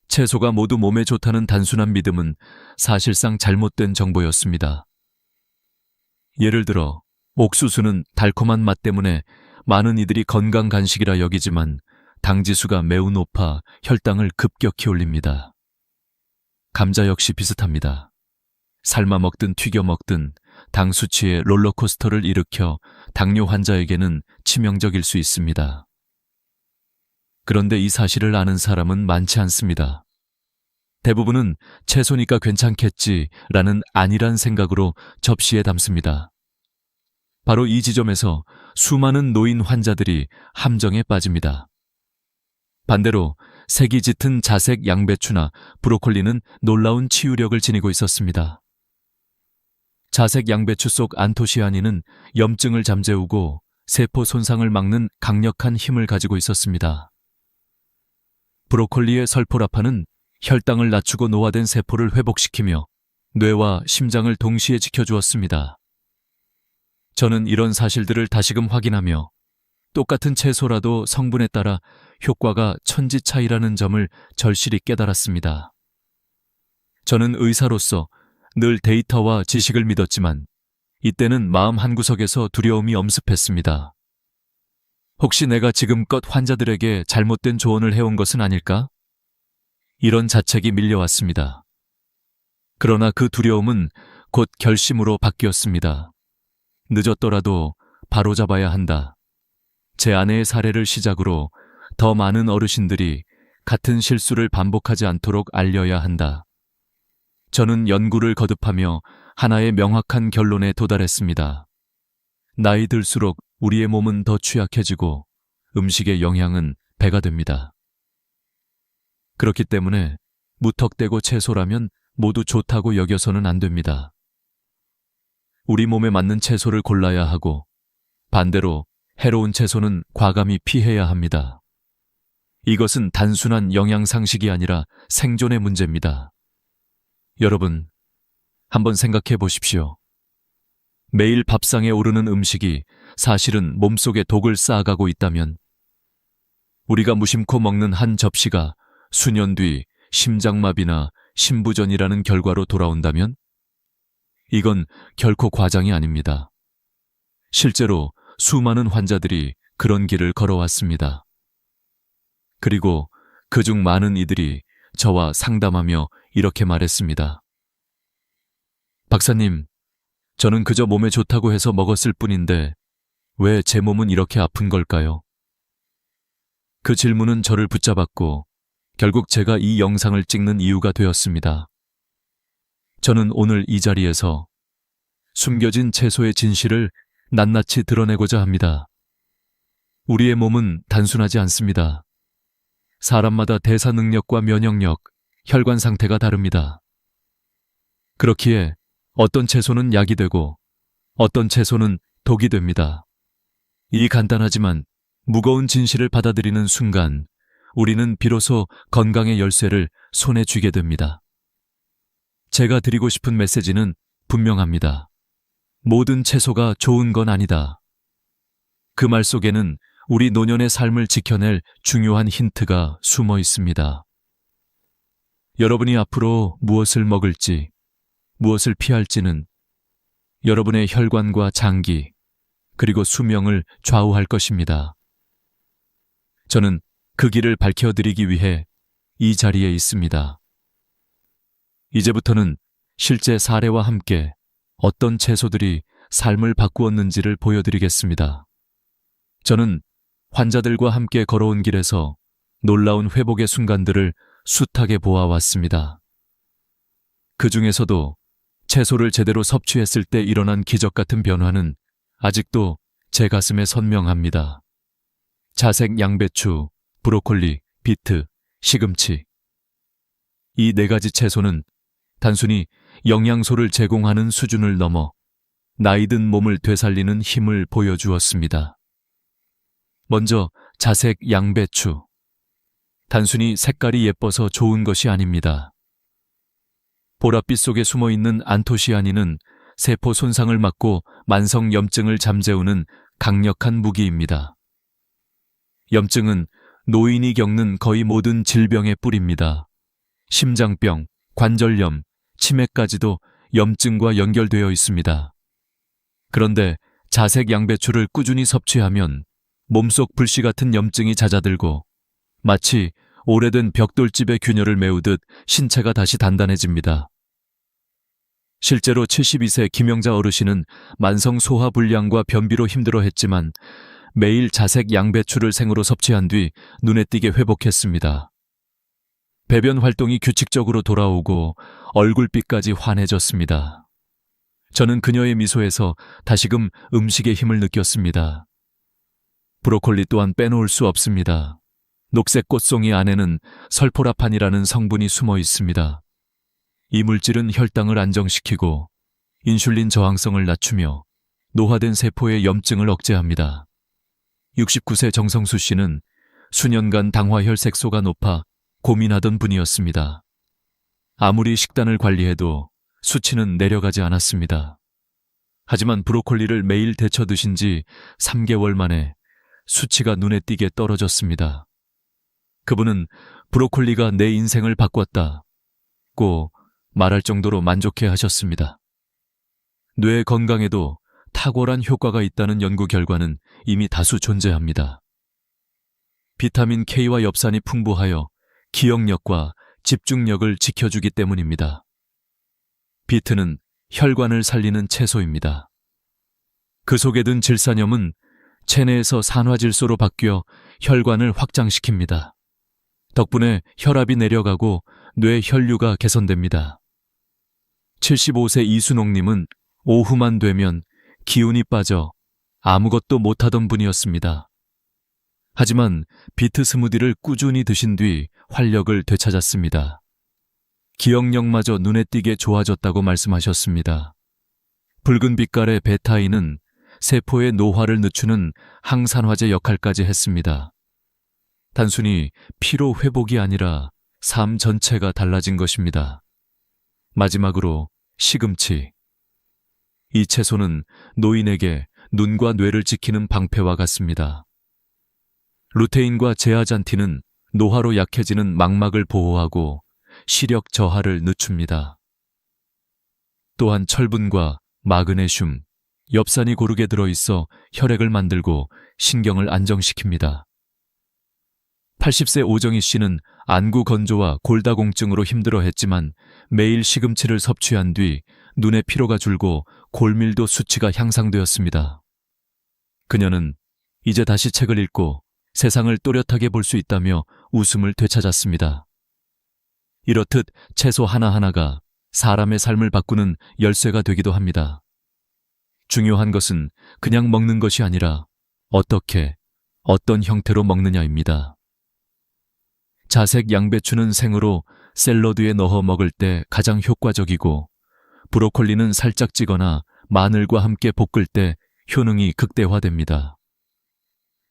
채소가 모두 몸에 좋다는 단순한 믿음은 사실상 잘못된 정보였습니다. 예를 들어 옥수수는 달콤한 맛 때문에 많은 이들이 건강 간식이라 여기지만 당지수가 매우 높아 혈당을 급격히 올립니다. 감자 역시 비슷합니다. 삶아 먹든 튀겨 먹든 당 수치의 롤러코스터를 일으켜 당뇨 환자에게는 치명적일 수 있습니다. 그런데 이 사실을 아는 사람은 많지 않습니다. 대부분은 채소니까 괜찮겠지라는 안일한 생각으로 접시에 담습니다. 바로 이 지점에서 수많은 노인 환자들이 함정에 빠집니다. 반대로 색이 짙은 자색 양배추나 브로콜리는 놀라운 치유력을 지니고 있었습니다. 자색 양배추 속 안토시아닌은 염증을 잠재우고 세포 손상을 막는 강력한 힘을 가지고 있었습니다. 브로콜리의 설포라파는 혈당을 낮추고 노화된 세포를 회복시키며 뇌와 심장을 동시에 지켜주었습니다. 저는 이런 사실들을 다시금 확인하며 똑같은 채소라도 성분에 따라 효과가 천지 차이라는 점을 절실히 깨달았습니다. 저는 의사로서 늘 데이터와 지식을 믿었지만 이때는 마음 한구석에서 두려움이 엄습했습니다. 혹시 내가 지금껏 환자들에게 잘못된 조언을 해온 것은 아닐까? 이런 자책이 밀려왔습니다. 그러나 그 두려움은 곧 결심으로 바뀌었습니다. 늦었더라도 바로잡아야 한다. 제 아내의 사례를 시작으로 더 많은 어르신들이 같은 실수를 반복하지 않도록 알려야 한다. 저는 연구를 거듭하며 하나의 명확한 결론에 도달했습니다. 나이 들수록 우리의 몸은 더 취약해지고 음식의 영향은 배가 됩니다. 그렇기 때문에 무턱대고 채소라면 모두 좋다고 여겨서는 안 됩니다. 우리 몸에 맞는 채소를 골라야 하고 반대로 해로운 채소는 과감히 피해야 합니다. 이것은 단순한 영양상식이 아니라 생존의 문제입니다. 여러분, 한번 생각해 보십시오. 매일 밥상에 오르는 음식이 사실은 몸속에 독을 쌓아가고 있다면 우리가 무심코 먹는 한 접시가 수년 뒤 심장마비나 심부전이라는 결과로 돌아온다면 이건 결코 과장이 아닙니다. 실제로 수많은 환자들이 그런 길을 걸어왔습니다. 그리고 그중 많은 이들이 저와 상담하며 이렇게 말했습니다. 박사님, 저는 그저 몸에 좋다고 해서 먹었을 뿐인데 왜 제 몸은 이렇게 아픈 걸까요? 그 질문은 저를 붙잡았고 결국 제가 이 영상을 찍는 이유가 되었습니다. 저는 오늘 이 자리에서 숨겨진 채소의 진실을 낱낱이 드러내고자 합니다. 우리의 몸은 단순하지 않습니다. 사람마다 대사 능력과 면역력, 혈관 상태가 다릅니다. 그렇기에 어떤 채소는 약이 되고 어떤 채소는 독이 됩니다. 이 간단하지만 무거운 진실을 받아들이는 순간 우리는 비로소 건강의 열쇠를 손에 쥐게 됩니다. 제가 드리고 싶은 메시지는 분명합니다. 모든 채소가 좋은 건 아니다. 그 말 속에는 우리 노년의 삶을 지켜낼 중요한 힌트가 숨어 있습니다. 여러분이 앞으로 무엇을 먹을지, 무엇을 피할지는 여러분의 혈관과 장기, 그리고 수명을 좌우할 것입니다. 저는 그 길을 밝혀드리기 위해 이 자리에 있습니다. 이제부터는 실제 사례와 함께 어떤 채소들이 삶을 바꾸었는지를 보여드리겠습니다. 저는 환자들과 함께 걸어온 길에서 놀라운 회복의 순간들을 숱하게 보아왔습니다. 그 중에서도 채소를 제대로 섭취했을 때 일어난 기적 같은 변화는 아직도 제 가슴에 선명합니다. 자색 양배추, 브로콜리, 비트, 시금치. 이 4가지 채소는 단순히 영양소를 제공하는 수준을 넘어 나이든 몸을 되살리는 힘을 보여주었습니다. 먼저 자색 양배추. 단순히 색깔이 예뻐서 좋은 것이 아닙니다. 보랏빛 속에 숨어있는 안토시아닌은 세포 손상을 막고 만성 염증을 잠재우는 강력한 무기입니다. 염증은 노인이 겪는 거의 모든 질병의 뿌리입니다. 심장병, 관절염, 치매까지도 염증과 연결되어 있습니다. 그런데 자색 양배추를 꾸준히 섭취하면 몸속 불씨 같은 염증이 잦아들고 마치 오래된 벽돌집에 균열을 메우듯 신체가 다시 단단해집니다. 실제로 72세 김영자 어르신은 만성 소화 불량과 변비로 힘들어했지만 매일 자색 양배추를 생으로 섭취한 뒤 눈에 띄게 회복했습니다. 배변 활동이 규칙적으로 돌아오고 얼굴빛까지 환해졌습니다. 저는 그녀의 미소에서 다시금 음식의 힘을 느꼈습니다. 브로콜리 또한 빼놓을 수 없습니다. 녹색 꽃송이 안에는 설포라판이라는 성분이 숨어 있습니다. 이 물질은 혈당을 안정시키고 인슐린 저항성을 낮추며 노화된 세포의 염증을 억제합니다. 69세 정성수 씨는 수년간 당화혈색소가 높아 고민하던 분이었습니다. 아무리 식단을 관리해도 수치는 내려가지 않았습니다. 하지만 브로콜리를 매일 데쳐 드신 지 3개월 만에 수치가 눈에 띄게 떨어졌습니다. 그분은 브로콜리가 내 인생을 바꿨다고 말할 정도로 만족해 하셨습니다. 뇌 건강에도 탁월한 효과가 있다는 연구 결과는 이미 다수 존재합니다. 비타민 K와 엽산이 풍부하여 기억력과 집중력을 지켜주기 때문입니다. 비트는 혈관을 살리는 채소입니다. 그 속에 든 질산염은 체내에서 산화질소로 바뀌어 혈관을 확장시킵니다. 덕분에 혈압이 내려가고 뇌 혈류가 개선됩니다. 75세 이순옥님은 오후만 되면 기운이 빠져 아무것도 못하던 분이었습니다. 하지만 비트 스무디를 꾸준히 드신 뒤 활력을 되찾았습니다. 기억력마저 눈에 띄게 좋아졌다고 말씀하셨습니다. 붉은 빛깔의 베타인은 세포의 노화를 늦추는 항산화제 역할까지 했습니다. 단순히 피로 회복이 아니라 삶 전체가 달라진 것입니다. 마지막으로 시금치. 이 채소는 노인에게 눈과 뇌를 지키는 방패와 같습니다. 루테인과 제아잔틴은 노화로 약해지는 망막을 보호하고 시력 저하를 늦춥니다. 또한 철분과 마그네슘, 엽산이 고르게 들어있어 혈액을 만들고 신경을 안정시킵니다. 80세 오정희 씨는 안구 건조와 골다공증으로 힘들어했지만 매일 시금치를 섭취한 뒤 눈의 피로가 줄고 골밀도 수치가 향상되었습니다. 그녀는 이제 다시 책을 읽고 세상을 또렷하게 볼 수 있다며 웃음을 되찾았습니다. 이렇듯 채소 하나하나가 사람의 삶을 바꾸는 열쇠가 되기도 합니다. 중요한 것은 그냥 먹는 것이 아니라 어떻게, 어떤 형태로 먹느냐입니다. 자색 양배추는 생으로 샐러드에 넣어 먹을 때 가장 효과적이고, 브로콜리는 살짝 찌거나 마늘과 함께 볶을 때 효능이 극대화됩니다.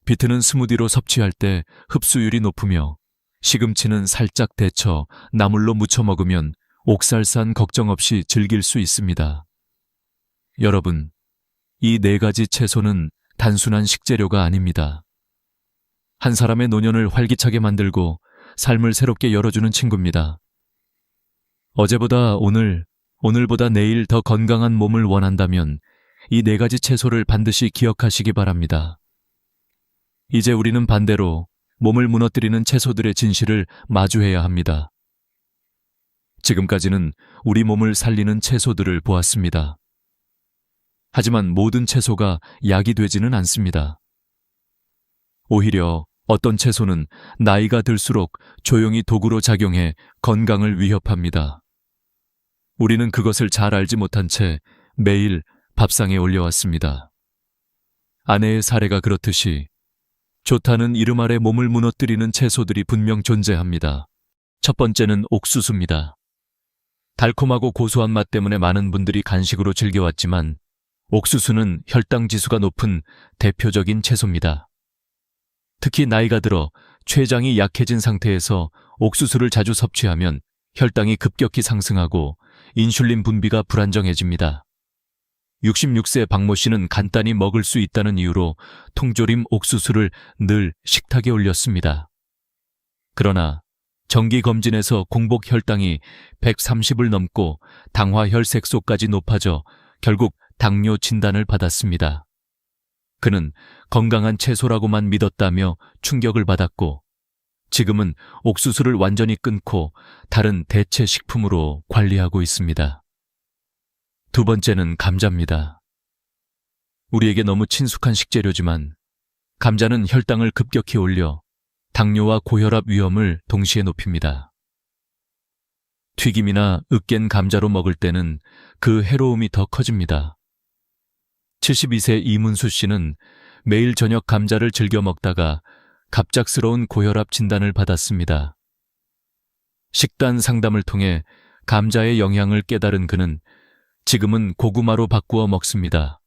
비트는 스무디로 섭취할 때 흡수율이 높으며, 시금치는 살짝 데쳐 나물로 무쳐 먹으면 옥살산 걱정 없이 즐길 수 있습니다. 여러분, 이 4가지 채소는 단순한 식재료가 아닙니다. 한 사람의 노년을 활기차게 만들고 삶을 새롭게 열어주는 친구입니다. 어제보다 오늘, 오늘보다 내일 더 건강한 몸을 원한다면 이 4가지 채소를 반드시 기억하시기 바랍니다. 이제 우리는 반대로 몸을 무너뜨리는 채소들의 진실을 마주해야 합니다. 지금까지는 우리 몸을 살리는 채소들을 보았습니다. 하지만 모든 채소가 약이 되지는 않습니다. 오히려 어떤 채소는 나이가 들수록 조용히 도구로 작용해 건강을 위협합니다. 우리는 그것을 잘 알지 못한 채 매일 밥상에 올려왔습니다. 아내의 사례가 그렇듯이 좋다는 이름 아래 몸을 무너뜨리는 채소들이 분명 존재합니다. 첫 번째는 옥수수입니다. 달콤하고 고소한 맛 때문에 많은 분들이 간식으로 즐겨왔지만 옥수수는 혈당 지수가 높은 대표적인 채소입니다. 특히 나이가 들어 췌장이 약해진 상태에서 옥수수를 자주 섭취하면 혈당이 급격히 상승하고 인슐린 분비가 불안정해집니다. 66세 박모 씨는 간단히 먹을 수 있다는 이유로 통조림 옥수수를 늘 식탁에 올렸습니다. 그러나 정기검진에서 공복 혈당이 130을 넘고 당화혈색소까지 높아져 결국 당뇨 진단을 받았습니다. 그는 건강한 채소라고만 믿었다며 충격을 받았고, 지금은 옥수수를 완전히 끊고 다른 대체 식품으로 관리하고 있습니다. 두 번째는 감자입니다. 우리에게 너무 친숙한 식재료지만 감자는 혈당을 급격히 올려 당뇨와 고혈압 위험을 동시에 높입니다. 튀김이나 으깬 감자로 먹을 때는 그 해로움이 더 커집니다. 72세 이문수 씨는 매일 저녁 감자를 즐겨 먹다가 갑작스러운 고혈압 진단을 받았습니다. 식단 상담을 통해 감자의 영향을 깨달은 그는 지금은 고구마로 바꾸어 먹습니다.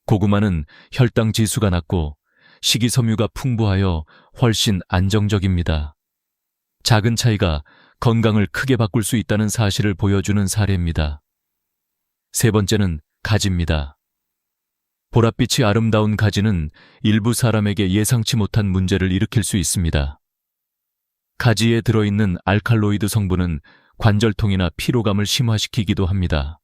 고구마는 혈당 지수가 낮고 식이섬유가 풍부하여 훨씬 안정적입니다. 작은 차이가 건강을 크게 바꿀 수 있다는 사실을 보여주는 사례입니다. 세 번째는 가지입니다. 보랏빛이 아름다운 가지는 일부 사람에게 예상치 못한 문제를 일으킬 수 있습니다. 가지에 들어있는 알칼로이드 성분은 관절통이나 피로감을 심화시키기도 합니다.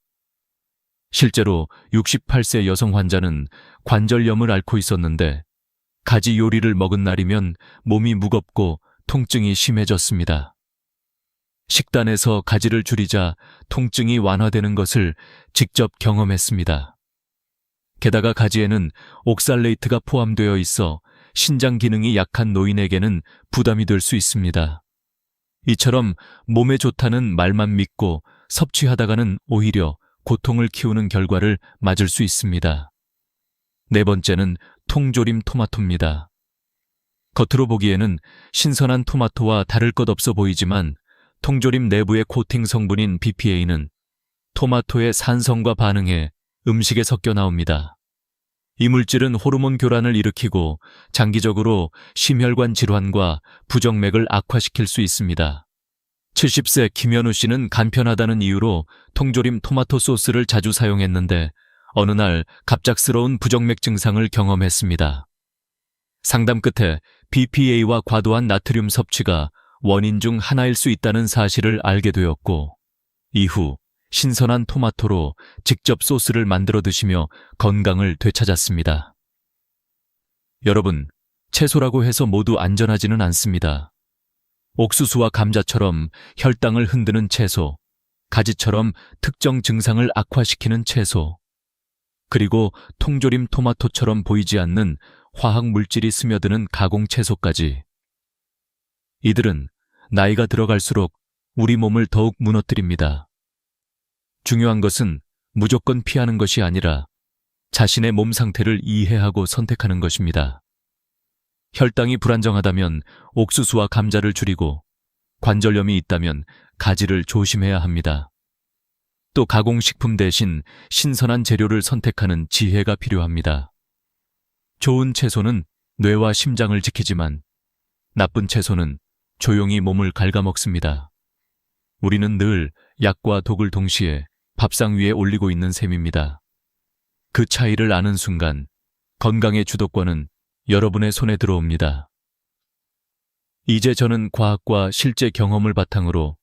실제로 68세 여성 환자는 관절염을 앓고 있었는데 가지 요리를 먹은 날이면 몸이 무겁고 통증이 심해졌습니다. 식단에서 가지를 줄이자 통증이 완화되는 것을 직접 경험했습니다. 게다가 가지에는 옥살레이트가 포함되어 있어 신장 기능이 약한 노인에게는 부담이 될 수 있습니다. 이처럼 몸에 좋다는 말만 믿고 섭취하다가는 오히려 고통을 키우는 결과를 맞을 수 있습니다. 네 번째는 통조림 토마토입니다. 겉으로 보기에는 신선한 토마토와 다를 것 없어 보이지만 통조림 내부의 코팅 성분인 BPA는 토마토의 산성과 반응해 음식에 섞여 나옵니다. 이 물질은 호르몬 교란을 일으키고 장기적으로 심혈관 질환과 부정맥을 악화시킬 수 있습니다. 70세 김현우 씨는 간편하다는 이유로 통조림 토마토 소스를 자주 사용했는데 어느 날 갑작스러운 부정맥 증상을 경험했습니다. 상담 끝에 BPA와 과도한 나트륨 섭취가 원인 중 하나일 수 있다는 사실을 알게 되었고, 이후 신선한 토마토로 직접 소스를 만들어 드시며 건강을 되찾았습니다. 여러분, 채소라고 해서 모두 안전하지는 않습니다. 옥수수와 감자처럼 혈당을 흔드는 채소, 가지처럼 특정 증상을 악화시키는 채소, 그리고 통조림 토마토처럼 보이지 않는 화학 물질이 스며드는 가공 채소까지. 이들은 나이가 들어갈수록 우리 몸을 더욱 무너뜨립니다. 중요한 것은 무조건 피하는 것이 아니라 자신의 몸 상태를 이해하고 선택하는 것입니다. 혈당이 불안정하다면 옥수수와 감자를 줄이고, 관절염이 있다면 가지를 조심해야 합니다. 또 가공식품 대신 신선한 재료를 선택하는 지혜가 필요합니다. 좋은 채소는 뇌와 심장을 지키지만 나쁜 채소는 조용히 몸을 갉아먹습니다. 우리는 늘 약과 독을 동시에 밥상 위에 올리고 있는 셈입니다. 그 차이를 아는 순간 건강의 주도권은 여러분의 손에 들어옵니다. 이제 저는 과학과 실제 경험을 바탕으로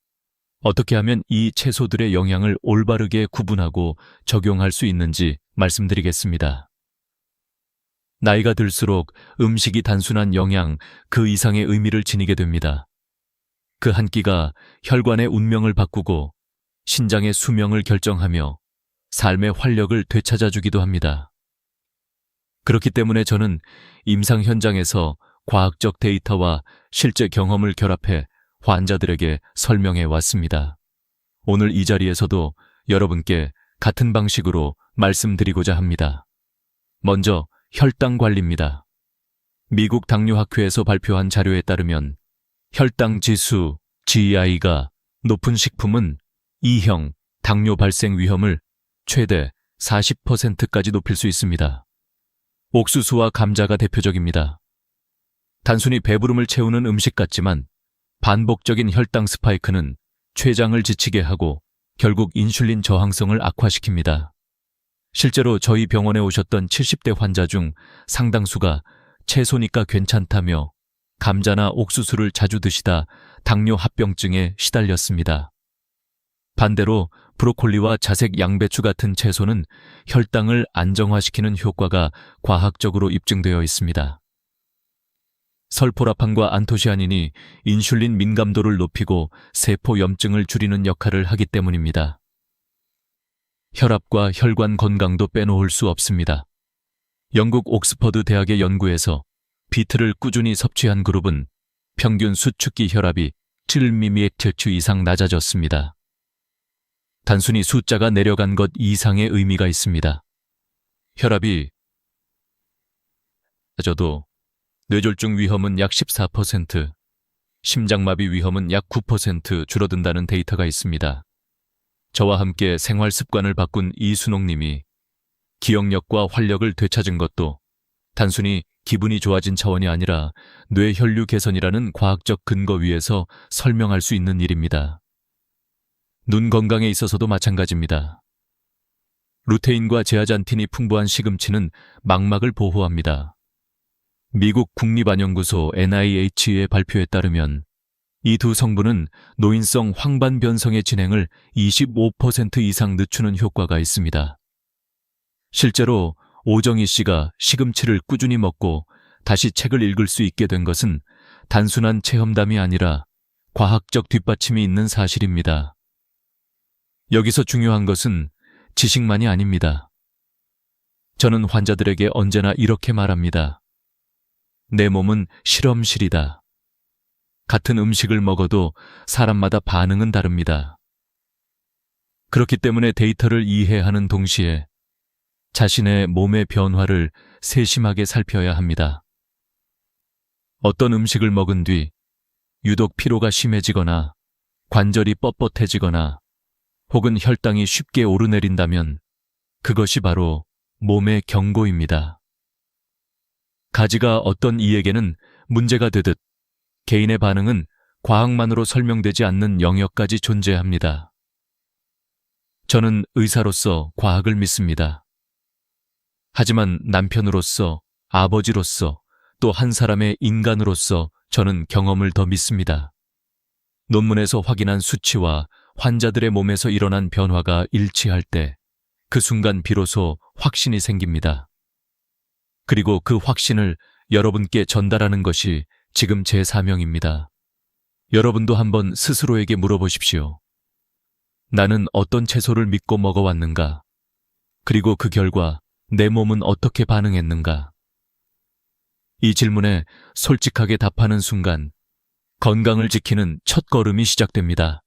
어떻게 하면 이 채소들의 영양을 올바르게 구분하고 적용할 수 있는지 말씀드리겠습니다. 나이가 들수록 음식이 단순한 영양 그 이상의 의미를 지니게 됩니다. 그 한 끼가 혈관의 운명을 바꾸고 신장의 수명을 결정하며 삶의 활력을 되찾아주기도 합니다. 그렇기 때문에 저는 임상 현장에서 과학적 데이터와 실제 경험을 결합해 환자들에게 설명해 왔습니다. 오늘 이 자리에서도 여러분께 같은 방식으로 말씀드리고자 합니다. 먼저 혈당 관리입니다. 미국 당뇨학회에서 발표한 자료에 따르면 혈당 지수 GI가 높은 식품은 2형 당뇨 발생 위험을 최대 40%까지 높일 수 있습니다. 옥수수와 감자가 대표적입니다. 단순히 배부름을 채우는 음식 같지만 반복적인 혈당 스파이크는 췌장을 지치게 하고 결국 인슐린 저항성을 악화시킵니다. 실제로 저희 병원에 오셨던 70대 환자 중 상당수가 채소니까 괜찮다며 감자나 옥수수를 자주 드시다 당뇨 합병증에 시달렸습니다. 반대로 브로콜리와 자색 양배추 같은 채소는 혈당을 안정화시키는 효과가 과학적으로 입증되어 있습니다. 설포라판과 안토시아닌이 인슐린 민감도를 높이고 세포 염증을 줄이는 역할을 하기 때문입니다. 혈압과 혈관 건강도 빼놓을 수 없습니다. 영국 옥스퍼드 대학의 연구에서 비트를 꾸준히 섭취한 그룹은 평균 수축기 혈압이 7mmHg 이상 낮아졌습니다. 단순히 숫자가 내려간 것 이상의 의미가 있습니다. 혈압이 낮아도 뇌졸중 위험은 약 14%, 심장마비 위험은 약 9% 줄어든다는 데이터가 있습니다. 저와 함께 생활 습관을 바꾼 이순옥님이 기억력과 활력을 되찾은 것도 단순히 기분이 좋아진 차원이 아니라 뇌혈류 개선이라는 과학적 근거 위에서 설명할 수 있는 일입니다. 눈 건강에 있어서도 마찬가지입니다. 루테인과 제아잔틴이 풍부한 시금치는 망막을 보호합니다. 미국 국립안연구소 NIH의 발표에 따르면 이 두 성분은 노인성 황반 변성의 진행을 25% 이상 늦추는 효과가 있습니다. 실제로 오정희 씨가 시금치를 꾸준히 먹고 다시 책을 읽을 수 있게 된 것은 단순한 체험담이 아니라 과학적 뒷받침이 있는 사실입니다. 여기서 중요한 것은 지식만이 아닙니다. 저는 환자들에게 언제나 이렇게 말합니다. 내 몸은 실험실이다. 같은 음식을 먹어도 사람마다 반응은 다릅니다. 그렇기 때문에 데이터를 이해하는 동시에 자신의 몸의 변화를 세심하게 살펴야 합니다. 어떤 음식을 먹은 뒤 유독 피로가 심해지거나 관절이 뻣뻣해지거나 혹은 혈당이 쉽게 오르내린다면 그것이 바로 몸의 경고입니다. 가지가 어떤 이에게는 문제가 되듯 개인의 반응은 과학만으로 설명되지 않는 영역까지 존재합니다. 저는 의사로서 과학을 믿습니다. 하지만 남편으로서, 아버지로서, 또 한 사람의 인간으로서 저는 경험을 더 믿습니다. 논문에서 확인한 수치와 환자들의 몸에서 일어난 변화가 일치할 때 그 순간 비로소 확신이 생깁니다. 그리고 그 확신을 여러분께 전달하는 것이 지금 제 사명입니다. 여러분도 한번 스스로에게 물어보십시오. 나는 어떤 채소를 믿고 먹어왔는가? 그리고 그 결과 내 몸은 어떻게 반응했는가? 이 질문에 솔직하게 답하는 순간 건강을 지키는 첫 걸음이 시작됩니다.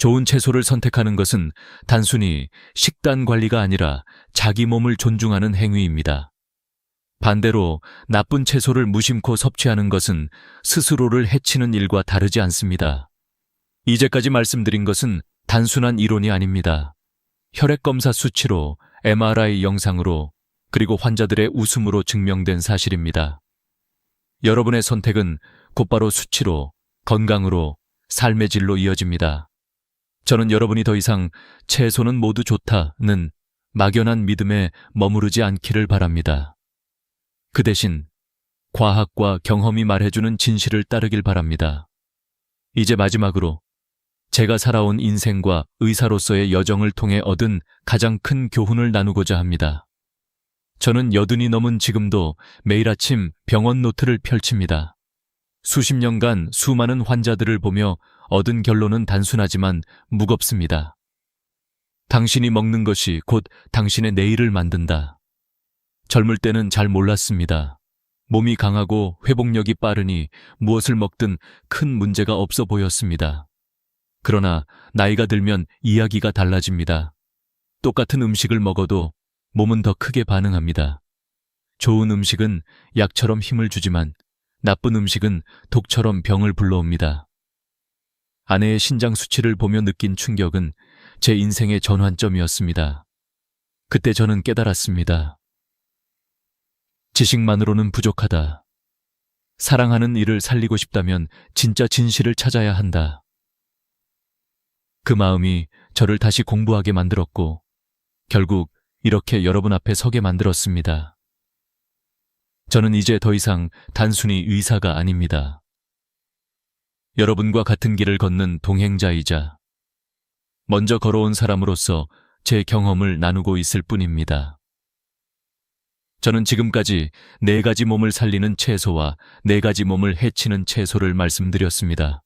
좋은 채소를 선택하는 것은 단순히 식단 관리가 아니라 자기 몸을 존중하는 행위입니다. 반대로 나쁜 채소를 무심코 섭취하는 것은 스스로를 해치는 일과 다르지 않습니다. 이제까지 말씀드린 것은 단순한 이론이 아닙니다. 혈액검사 수치로, MRI 영상으로, 그리고 환자들의 웃음으로 증명된 사실입니다. 여러분의 선택은 곧바로 수치로, 건강으로, 삶의 질로 이어집니다. 저는 여러분이 더 이상 채소는 모두 좋다는 막연한 믿음에 머무르지 않기를 바랍니다. 그 대신 과학과 경험이 말해주는 진실을 따르길 바랍니다. 이제 마지막으로 제가 살아온 인생과 의사로서의 여정을 통해 얻은 가장 큰 교훈을 나누고자 합니다. 저는 80이 넘은 지금도 매일 아침 병원 노트를 펼칩니다. 수십 년간 수많은 환자들을 보며 얻은 결론은 단순하지만 무겁습니다. 당신이 먹는 것이 곧 당신의 내일을 만든다. 젊을 때는 잘 몰랐습니다. 몸이 강하고 회복력이 빠르니 무엇을 먹든 큰 문제가 없어 보였습니다. 그러나 나이가 들면 이야기가 달라집니다. 똑같은 음식을 먹어도 몸은 더 크게 반응합니다. 좋은 음식은 약처럼 힘을 주지만 나쁜 음식은 독처럼 병을 불러옵니다. 아내의 신장 수치를 보며 느낀 충격은 제 인생의 전환점이었습니다. 그때 저는 깨달았습니다. 지식만으로는 부족하다. 사랑하는 이를 살리고 싶다면 진짜 진실을 찾아야 한다. 그 마음이 저를 다시 공부하게 만들었고 결국 이렇게 여러분 앞에 서게 만들었습니다. 저는 이제 더 이상 단순히 의사가 아닙니다. 여러분과 같은 길을 걷는 동행자이자 먼저 걸어온 사람으로서 제 경험을 나누고 있을 뿐입니다. 저는 지금까지 4가지 몸을 살리는 채소와 4가지 몸을 해치는 채소를 말씀드렸습니다.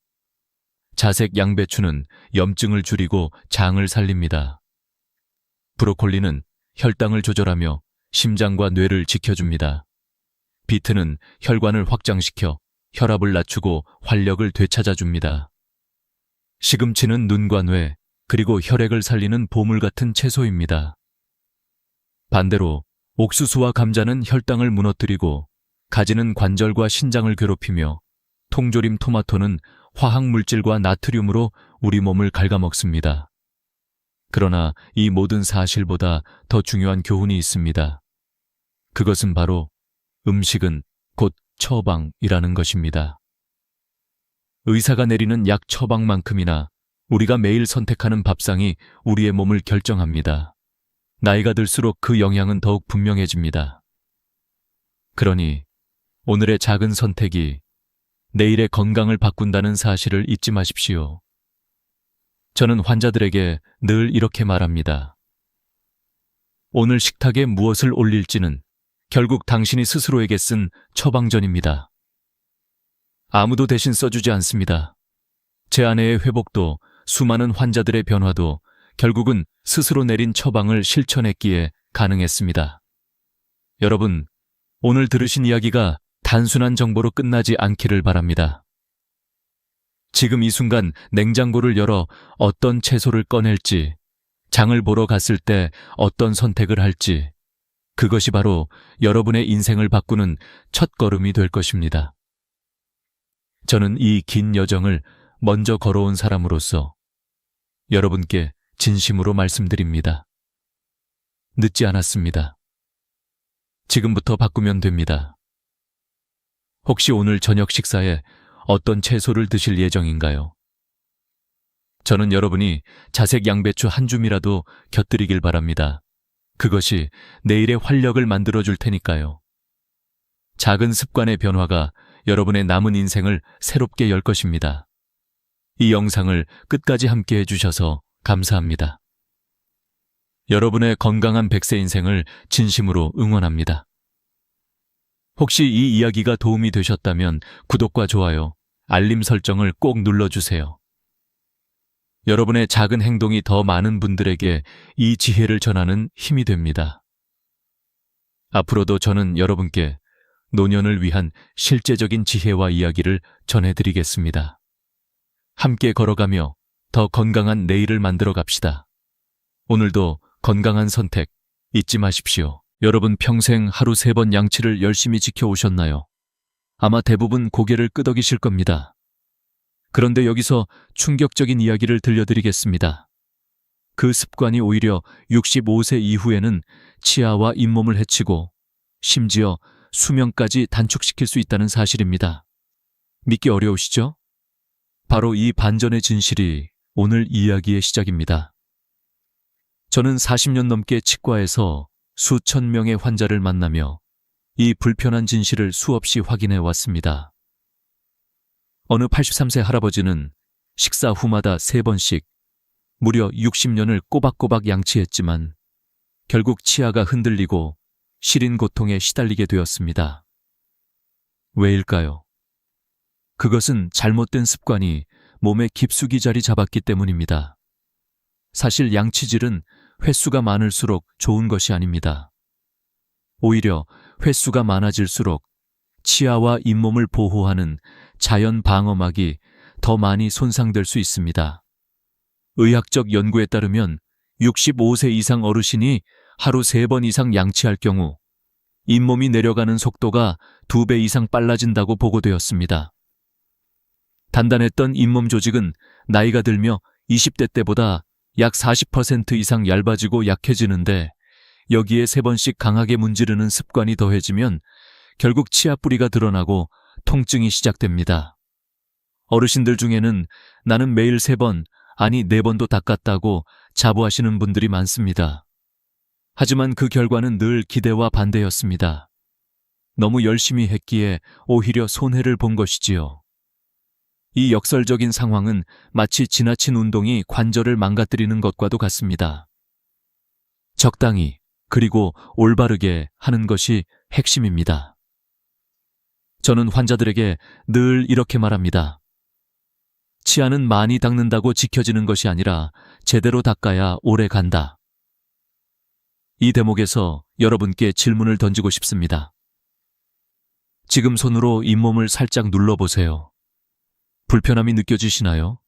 자색 양배추는 염증을 줄이고 장을 살립니다. 브로콜리는 혈당을 조절하며 심장과 뇌를 지켜줍니다. 비트는 혈관을 확장시켜 혈압을 낮추고 활력을 되찾아줍니다. 시금치는 눈과 뇌, 그리고 혈액을 살리는 보물 같은 채소입니다. 반대로 옥수수와 감자는 혈당을 무너뜨리고 가지는 관절과 신장을 괴롭히며 통조림 토마토는 화학물질과 나트륨으로 우리 몸을 갉아먹습니다. 그러나 이 모든 사실보다 더 중요한 교훈이 있습니다. 그것은 바로 음식은 곧 처방이라는 것입니다. 의사가 내리는 약 처방만큼이나 우리가 매일 선택하는 밥상이 우리의 몸을 결정합니다. 나이가 들수록 그 영향은 더욱 분명해집니다. 그러니 오늘의 작은 선택이 내일의 건강을 바꾼다는 사실을 잊지 마십시오. 저는 환자들에게 늘 이렇게 말합니다. 오늘 식탁에 무엇을 올릴지는 결국 당신이 스스로에게 쓴 처방전입니다. 아무도 대신 써주지 않습니다. 제 아내의 회복도 수많은 환자들의 변화도 결국은 스스로 내린 처방을 실천했기에 가능했습니다. 여러분, 오늘 들으신 이야기가 단순한 정보로 끝나지 않기를 바랍니다. 지금 이 순간 냉장고를 열어 어떤 채소를 꺼낼지, 장을 보러 갔을 때 어떤 선택을 할지, 그것이 바로 여러분의 인생을 바꾸는 첫걸음이 될 것입니다. 저는 이 긴 여정을 먼저 걸어온 사람으로서 여러분께 진심으로 말씀드립니다. 늦지 않았습니다. 지금부터 바꾸면 됩니다. 혹시 오늘 저녁 식사에 어떤 채소를 드실 예정인가요? 저는 여러분이 자색 양배추 한 줌이라도 곁들이길 바랍니다. 그것이 내일의 활력을 만들어줄 테니까요. 작은 습관의 변화가 여러분의 남은 인생을 새롭게 열 것입니다. 이 영상을 끝까지 함께 해주셔서 감사합니다. 여러분의 건강한 100세 인생을 진심으로 응원합니다. 혹시 이 이야기가 도움이 되셨다면 구독과 좋아요, 알림 설정을 꼭 눌러주세요. 여러분의 작은 행동이 더 많은 분들에게 이 지혜를 전하는 힘이 됩니다. 앞으로도 저는 여러분께 노년을 위한 실제적인 지혜와 이야기를 전해드리겠습니다. 함께 걸어가며 더 건강한 내일을 만들어 갑시다. 오늘도 건강한 선택 잊지 마십시오. 여러분 평생 하루 3번 양치를 열심히 지켜오셨나요? 아마 대부분 고개를 끄덕이실 겁니다. 그런데 여기서 충격적인 이야기를 들려드리겠습니다. 그 습관이 오히려 65세 이후에는 치아와 잇몸을 해치고 심지어 수명까지 단축시킬 수 있다는 사실입니다. 믿기 어려우시죠? 바로 이 반전의 진실이 오늘 이야기의 시작입니다. 저는 40년 넘게 치과에서 수천 명의 환자를 만나며 이 불편한 진실을 수없이 확인해 왔습니다. 어느 83세 할아버지는 식사 후마다 3번씩 무려 60년을 꼬박꼬박 양치했지만 결국 치아가 흔들리고 시린 고통에 시달리게 되었습니다. 왜일까요? 그것은 잘못된 습관이 몸에 깊숙이 자리 잡았기 때문입니다. 사실 양치질은 횟수가 많을수록 좋은 것이 아닙니다. 오히려 횟수가 많아질수록 치아와 잇몸을 보호하는 자연 방어막이 더 많이 손상될 수 있습니다. 의학적 연구에 따르면 65세 이상 어르신이 하루 3번 이상 양치할 경우 잇몸이 내려가는 속도가 2배 이상 빨라진다고 보고되었습니다. 단단했던 잇몸 조직은 나이가 들며 20대 때보다 약 40% 이상 얇아지고 약해지는데 여기에 3번씩 강하게 문지르는 습관이 더해지면 결국 치아 뿌리가 드러나고 통증이 시작됩니다. 어르신들 중에는 나는 매일 3번, 아니 4번도 닦았다고 자부하시는 분들이 많습니다. 하지만 그 결과는 늘 기대와 반대였습니다. 너무 열심히 했기에 오히려 손해를 본 것이지요. 이 역설적인 상황은 마치 지나친 운동이 관절을 망가뜨리는 것과도 같습니다. 적당히 그리고 올바르게 하는 것이 핵심입니다. 저는 환자들에게 늘 이렇게 말합니다. 치아는 많이 닦는다고 지켜지는 것이 아니라 제대로 닦아야 오래 간다. 이 대목에서 여러분께 질문을 던지고 싶습니다. 지금 손으로 잇몸을 살짝 눌러보세요. 불편함이 느껴지시나요?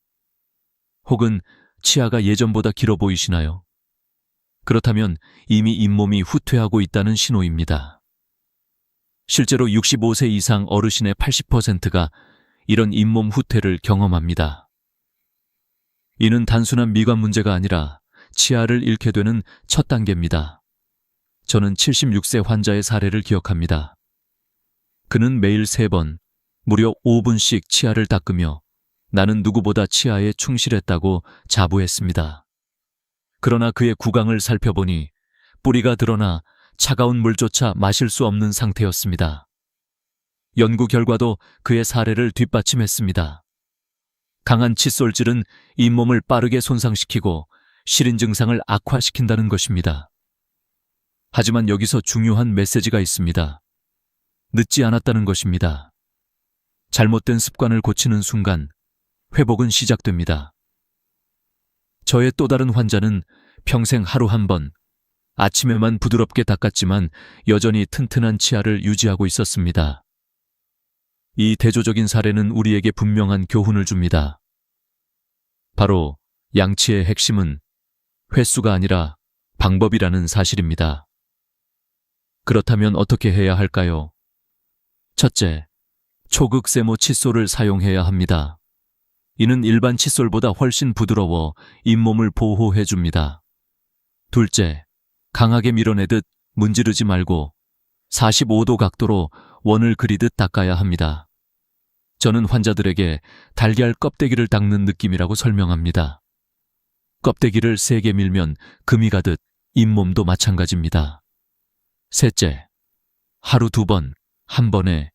혹은 치아가 예전보다 길어 보이시나요? 그렇다면 이미 잇몸이 후퇴하고 있다는 신호입니다. 실제로 65세 이상 어르신의 80%가 이런 잇몸 후퇴를 경험합니다. 이는 단순한 미관 문제가 아니라 치아를 잃게 되는 첫 단계입니다. 저는 76세 환자의 사례를 기억합니다. 그는 매일 3번, 무려 5분씩 치아를 닦으며 나는 누구보다 치아에 충실했다고 자부했습니다. 그러나 그의 구강을 살펴보니 뿌리가 드러나 차가운 물조차 마실 수 없는 상태였습니다. 연구 결과도 그의 사례를 뒷받침했습니다. 강한 칫솔질은 잇몸을 빠르게 손상시키고 시린 증상을 악화시킨다는 것입니다. 하지만 여기서 중요한 메시지가 있습니다. 늦지 않았다는 것입니다. 잘못된 습관을 고치는 순간 회복은 시작됩니다. 저의 또 다른 환자는 평생 하루 1번, 아침에만 부드럽게 닦았지만 여전히 튼튼한 치아를 유지하고 있었습니다. 이 대조적인 사례는 우리에게 분명한 교훈을 줍니다. 바로 양치의 핵심은 횟수가 아니라 방법이라는 사실입니다. 그렇다면 어떻게 해야 할까요? 첫째, 초극세모 칫솔을 사용해야 합니다. 이는 일반 칫솔보다 훨씬 부드러워 잇몸을 보호해줍니다. 둘째, 강하게 밀어내듯 문지르지 말고 45도 각도로 원을 그리듯 닦아야 합니다. 저는 환자들에게 달걀 껍데기를 닦는 느낌이라고 설명합니다. 껍데기를 세게 밀면 금이 가듯 잇몸도 마찬가지입니다. 셋째, 하루 2번, 한 번에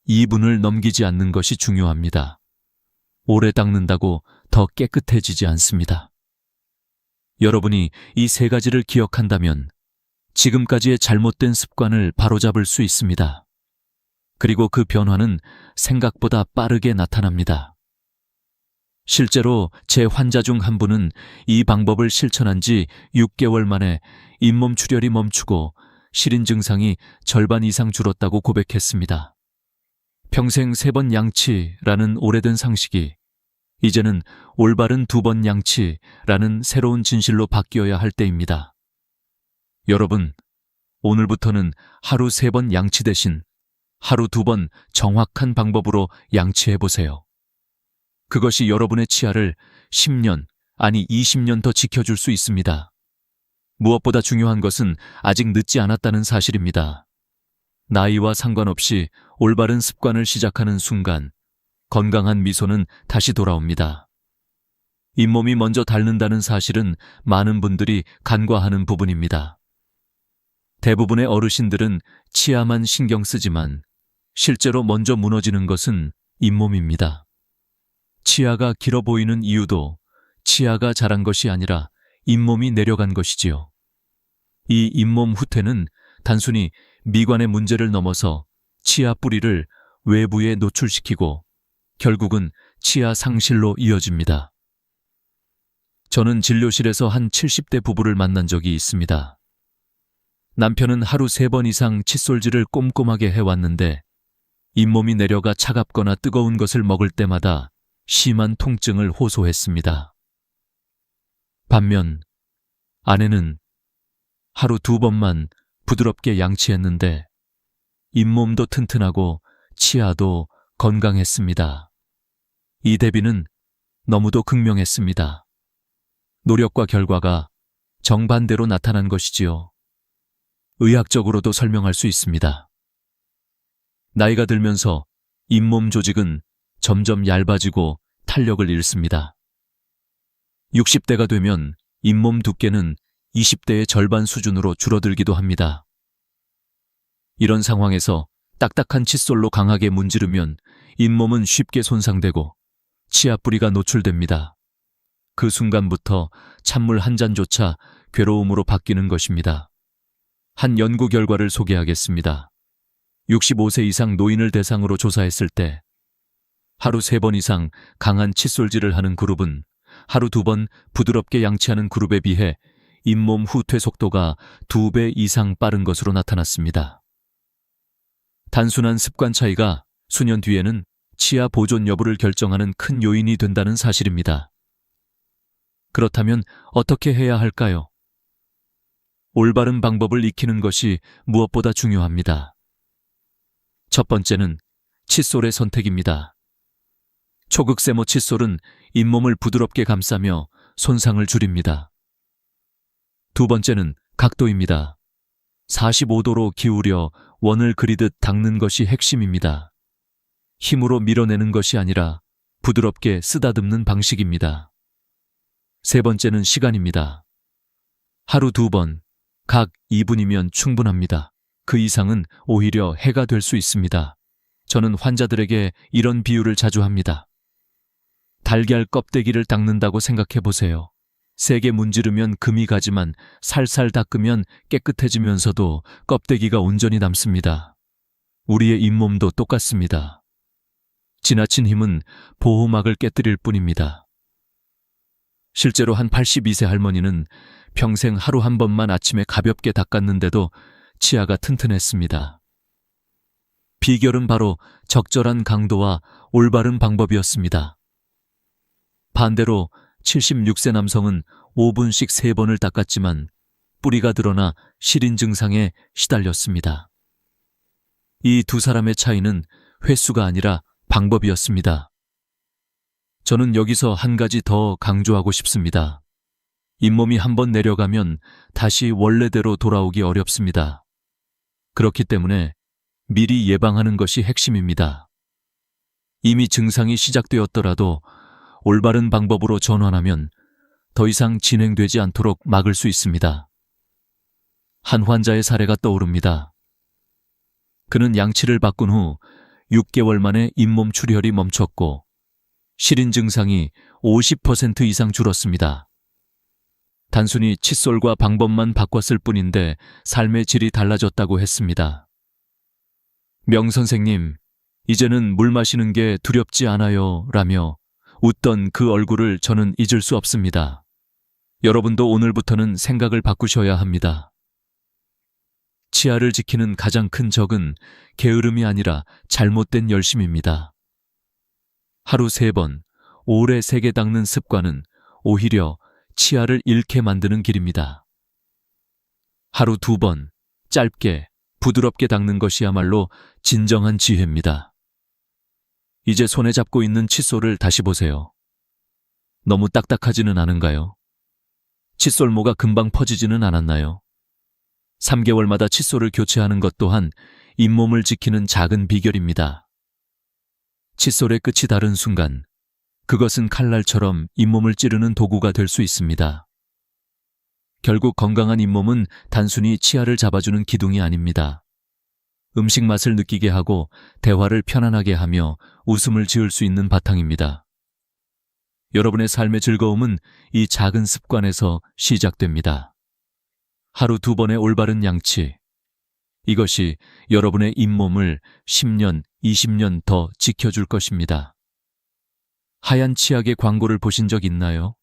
2분을 넘기지 않는 것이 중요합니다. 오래 닦는다고 더 깨끗해지지 않습니다. 여러분이 이 3가지를 기억한다면 지금까지의 잘못된 습관을 바로잡을 수 있습니다. 그리고 그 변화는 생각보다 빠르게 나타납니다. 실제로 제 환자 중 한 분은 이 방법을 실천한 지 6개월 만에 잇몸 출혈이 멈추고 시린 증상이 절반 이상 줄었다고 고백했습니다. 평생 3번 양치라는 오래된 상식이 이제는 올바른 2번 양치라는 새로운 진실로 바뀌어야 할 때입니다. 여러분, 오늘부터는 하루 3번 양치 대신 하루 2번 정확한 방법으로 양치해보세요. 그것이 여러분의 치아를 10년, 아니 20년 더 지켜줄 수 있습니다. 무엇보다 중요한 것은 아직 늦지 않았다는 사실입니다. 나이와 상관없이 올바른 습관을 시작하는 순간 건강한 미소는 다시 돌아옵니다. 잇몸이 먼저 닳는다는 사실은 많은 분들이 간과하는 부분입니다. 대부분의 어르신들은 치아만 신경 쓰지만 실제로 먼저 무너지는 것은 잇몸입니다. 치아가 길어 보이는 이유도 치아가 자란 것이 아니라 잇몸이 내려간 것이지요. 이 잇몸 후퇴는 단순히 미관의 문제를 넘어서 치아 뿌리를 외부에 노출시키고 결국은 치아 상실로 이어집니다. 저는 진료실에서 한 70대 부부를 만난 적이 있습니다. 남편은 하루 3번 이상 칫솔질을 꼼꼼하게 해왔는데 잇몸이 내려가 차갑거나 뜨거운 것을 먹을 때마다 심한 통증을 호소했습니다. 반면 아내는 하루 2번만 부드럽게 양치했는데 잇몸도 튼튼하고 치아도 건강했습니다. 이 대비는 너무도 극명했습니다. 노력과 결과가 정반대로 나타난 것이지요. 의학적으로도 설명할 수 있습니다. 나이가 들면서 잇몸 조직은 점점 얇아지고 탄력을 잃습니다. 60대가 되면 잇몸 두께는 20대의 절반 수준으로 줄어들기도 합니다. 이런 상황에서 딱딱한 칫솔로 강하게 문지르면 잇몸은 쉽게 손상되고 치아 뿌리가 노출됩니다. 그 순간부터 찬물 한 잔조차 괴로움으로 바뀌는 것입니다. 한 연구 결과를 소개하겠습니다. 65세 이상 노인을 대상으로 조사했을 때 하루 3번 이상 강한 칫솔질을 하는 그룹은 하루 2번 부드럽게 양치하는 그룹에 비해 잇몸 후퇴 속도가 2배 이상 빠른 것으로 나타났습니다. 단순한 습관 차이가 수년 뒤에는 치아 보존 여부를 결정하는 큰 요인이 된다는 사실입니다. 그렇다면 어떻게 해야 할까요? 올바른 방법을 익히는 것이 무엇보다 중요합니다. 첫 번째는 칫솔의 선택입니다. 초극세모 칫솔은 잇몸을 부드럽게 감싸며 손상을 줄입니다. 두 번째는 각도입니다. 45도로 기울여 원을 그리듯 닦는 것이 핵심입니다. 힘으로 밀어내는 것이 아니라 부드럽게 쓰다듬는 방식입니다. 세 번째는 시간입니다. 하루 2번, 각 2분이면 충분합니다. 그 이상은 오히려 해가 될 수 있습니다. 저는 환자들에게 이런 비유를 자주 합니다. 달걀 껍데기를 닦는다고 생각해 보세요. 세게 문지르면 금이 가지만 살살 닦으면 깨끗해지면서도 껍데기가 온전히 남습니다. 우리의 잇몸도 똑같습니다. 지나친 힘은 보호막을 깨뜨릴 뿐입니다. 실제로 한 82세 할머니는 평생 하루 한 번만 아침에 가볍게 닦았는데도 치아가 튼튼했습니다. 비결은 바로 적절한 강도와 올바른 방법이었습니다. 반대로 76세 남성은 5분씩 3번을 닦았지만 뿌리가 드러나 시린 증상에 시달렸습니다. 이 두 사람의 차이는 횟수가 아니라 방법이었습니다. 저는 여기서 한 가지 더 강조하고 싶습니다. 잇몸이 한번 내려가면 다시 원래대로 돌아오기 어렵습니다. 그렇기 때문에 미리 예방하는 것이 핵심입니다. 이미 증상이 시작되었더라도 올바른 방법으로 전환하면 더 이상 진행되지 않도록 막을 수 있습니다. 한 환자의 사례가 떠오릅니다. 그는 양치를 바꾼 후 6개월 만에 잇몸 출혈이 멈췄고 시린 증상이 50% 이상 줄었습니다. 단순히 칫솔과 방법만 바꿨을 뿐인데 삶의 질이 달라졌다고 했습니다. 명 선생님, 이제는 물 마시는 게 두렵지 않아요 라며 웃던 그 얼굴을 저는 잊을 수 없습니다. 여러분도 오늘부터는 생각을 바꾸셔야 합니다. 치아를 지키는 가장 큰 적은 게으름이 아니라 잘못된 열심입니다. 하루 3번, 오래 세게 닦는 습관은 오히려 치아를 잃게 만드는 길입니다. 하루 2번, 짧게, 부드럽게 닦는 것이야말로 진정한 지혜입니다. 이제 손에 잡고 있는 칫솔을 다시 보세요. 너무 딱딱하지는 않은가요? 칫솔모가 금방 퍼지지는 않았나요? 3개월마다 칫솔을 교체하는 것 또한 잇몸을 지키는 작은 비결입니다. 칫솔의 끝이 닳은 순간 그것은 칼날처럼 잇몸을 찌르는 도구가 될 수 있습니다. 결국 건강한 잇몸은 단순히 치아를 잡아주는 기둥이 아닙니다. 음식 맛을 느끼게 하고 대화를 편안하게 하며 웃음을 지을 수 있는 바탕입니다. 여러분의 삶의 즐거움은 이 작은 습관에서 시작됩니다. 하루 2번의 올바른 양치. 이것이 여러분의 잇몸을 10년, 20년 더 지켜줄 것입니다. 하얀 치약의 광고를 보신 적 있나요?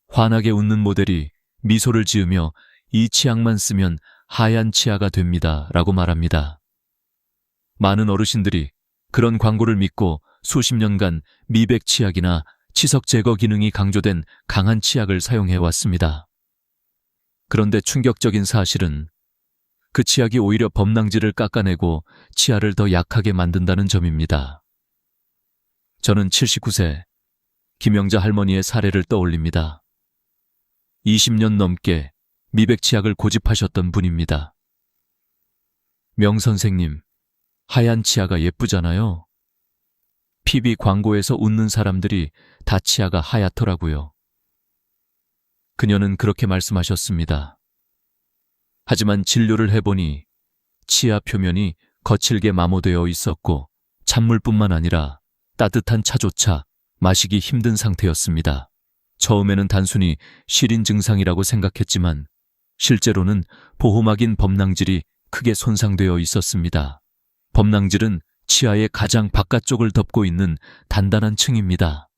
환하게 웃는 모델이 미소를 지으며 이 치약만 쓰면 하얀 치아가 됩니다 라고 말합니다. 많은 어르신들이 그런 광고를 믿고 수십 년간 미백 치약이나 치석 제거 기능이 강조된 강한 치약을 사용해왔습니다. 그런데 충격적인 사실은 그 치약이 오히려 범낭지를 깎아내고 치아를 더 약하게 만든다는 점입니다. 저는 79세 김영자 할머니의 사례를 떠올립니다. 20년 넘게 미백 치약을 고집하셨던 분입니다. 명 선생님, 하얀 치아가 예쁘잖아요. PB 광고에서 웃는 사람들이 다 치아가 하얗더라고요. 그녀는 그렇게 말씀하셨습니다. 하지만 진료를 해보니 치아 표면이 거칠게 마모되어 있었고 찬물뿐만 아니라 따뜻한 차조차 마시기 힘든 상태였습니다. 처음에는 단순히 시린 증상이라고 생각했지만 실제로는 보호막인 범낭질이 크게 손상되어 있었습니다. 범낭질은 치아의 가장 바깥쪽을 덮고 있는 단단한 층입니다.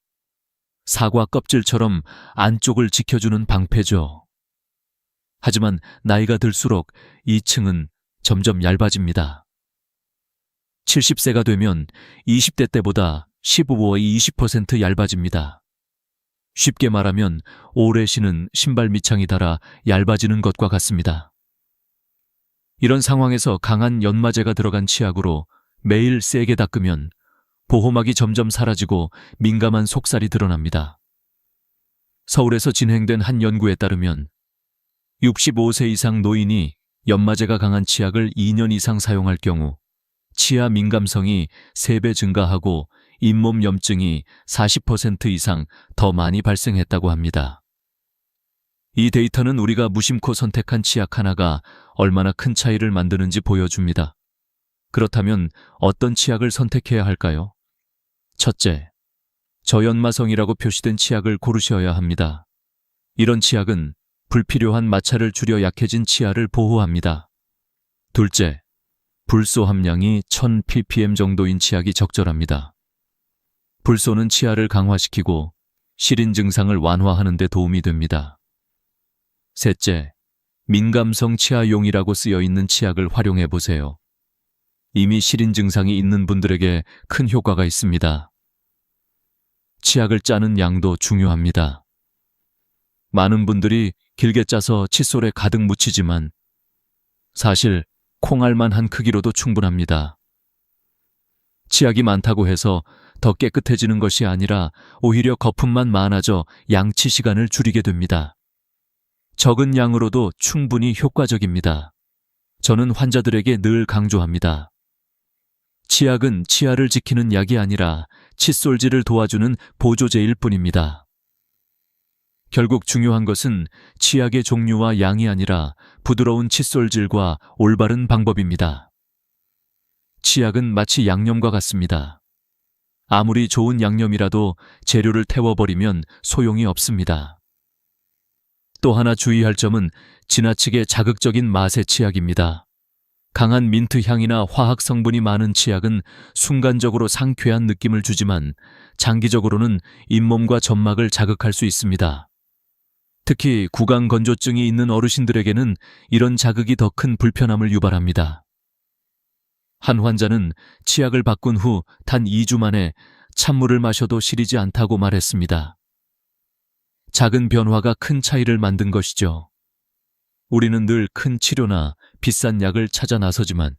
사과 껍질처럼 안쪽을 지켜주는 방패죠. 하지만 나이가 들수록 이 층은 점점 얇아집니다. 70세가 되면 20대 때보다 15와 20% 얇아집니다. 쉽게 말하면 오래 신은 신발 밑창이 닳아 얇아지는 것과 같습니다. 이런 상황에서 강한 연마제가 들어간 치약으로 매일 세게 닦으면 보호막이 점점 사라지고 민감한 속살이 드러납니다. 서울에서 진행된 한 연구에 따르면 65세 이상 노인이 연마제가 강한 치약을 2년 이상 사용할 경우 치아 민감성이 3배 증가하고 잇몸 염증이 40% 이상 더 많이 발생했다고 합니다. 이 데이터는 우리가 무심코 선택한 치약 하나가 얼마나 큰 차이를 만드는지 보여줍니다. 그렇다면 어떤 치약을 선택해야 할까요? 첫째, 저연마성이라고 표시된 치약을 고르셔야 합니다. 이런 치약은 불필요한 마찰을 줄여 약해진 치아를 보호합니다. 둘째, 불소 함량이 1000ppm 정도인 치약이 적절합니다. 불소는 치아를 강화시키고 시린 증상을 완화하는 데 도움이 됩니다. 셋째, 민감성 치아용이라고 쓰여 있는 치약을 활용해 보세요. 이미 실인 증상이 있는 분들에게 큰 효과가 있습니다. 치약을 짜는 양도 중요합니다. 많은 분들이 길게 짜서 칫솔에 가득 묻히지만 사실 콩알만 한 크기로도 충분합니다. 치약이 많다고 해서 더 깨끗해지는 것이 아니라 오히려 거품만 많아져 양치 시간을 줄이게 됩니다. 적은 양으로도 충분히 효과적입니다. 저는 환자들에게 늘 강조합니다. 치약은 치아를 지키는 약이 아니라 칫솔질을 도와주는 보조제일 뿐입니다. 결국 중요한 것은 치약의 종류와 양이 아니라 부드러운 칫솔질과 올바른 방법입니다. 치약은 마치 양념과 같습니다. 아무리 좋은 양념이라도 재료를 태워버리면 소용이 없습니다. 또 하나 주의할 점은 지나치게 자극적인 맛의 치약입니다. 강한 민트 향이나 화학 성분이 많은 치약은 순간적으로 상쾌한 느낌을 주지만 장기적으로는 잇몸과 점막을 자극할 수 있습니다. 특히 구강 건조증이 있는 어르신들에게는 이런 자극이 더 큰 불편함을 유발합니다. 한 환자는 치약을 바꾼 후 단 2주 만에 찬물을 마셔도 시리지 않다고 말했습니다. 작은 변화가 큰 차이를 만든 것이죠. 우리는 늘 큰 치료나 비싼 약을 찾아 나서지만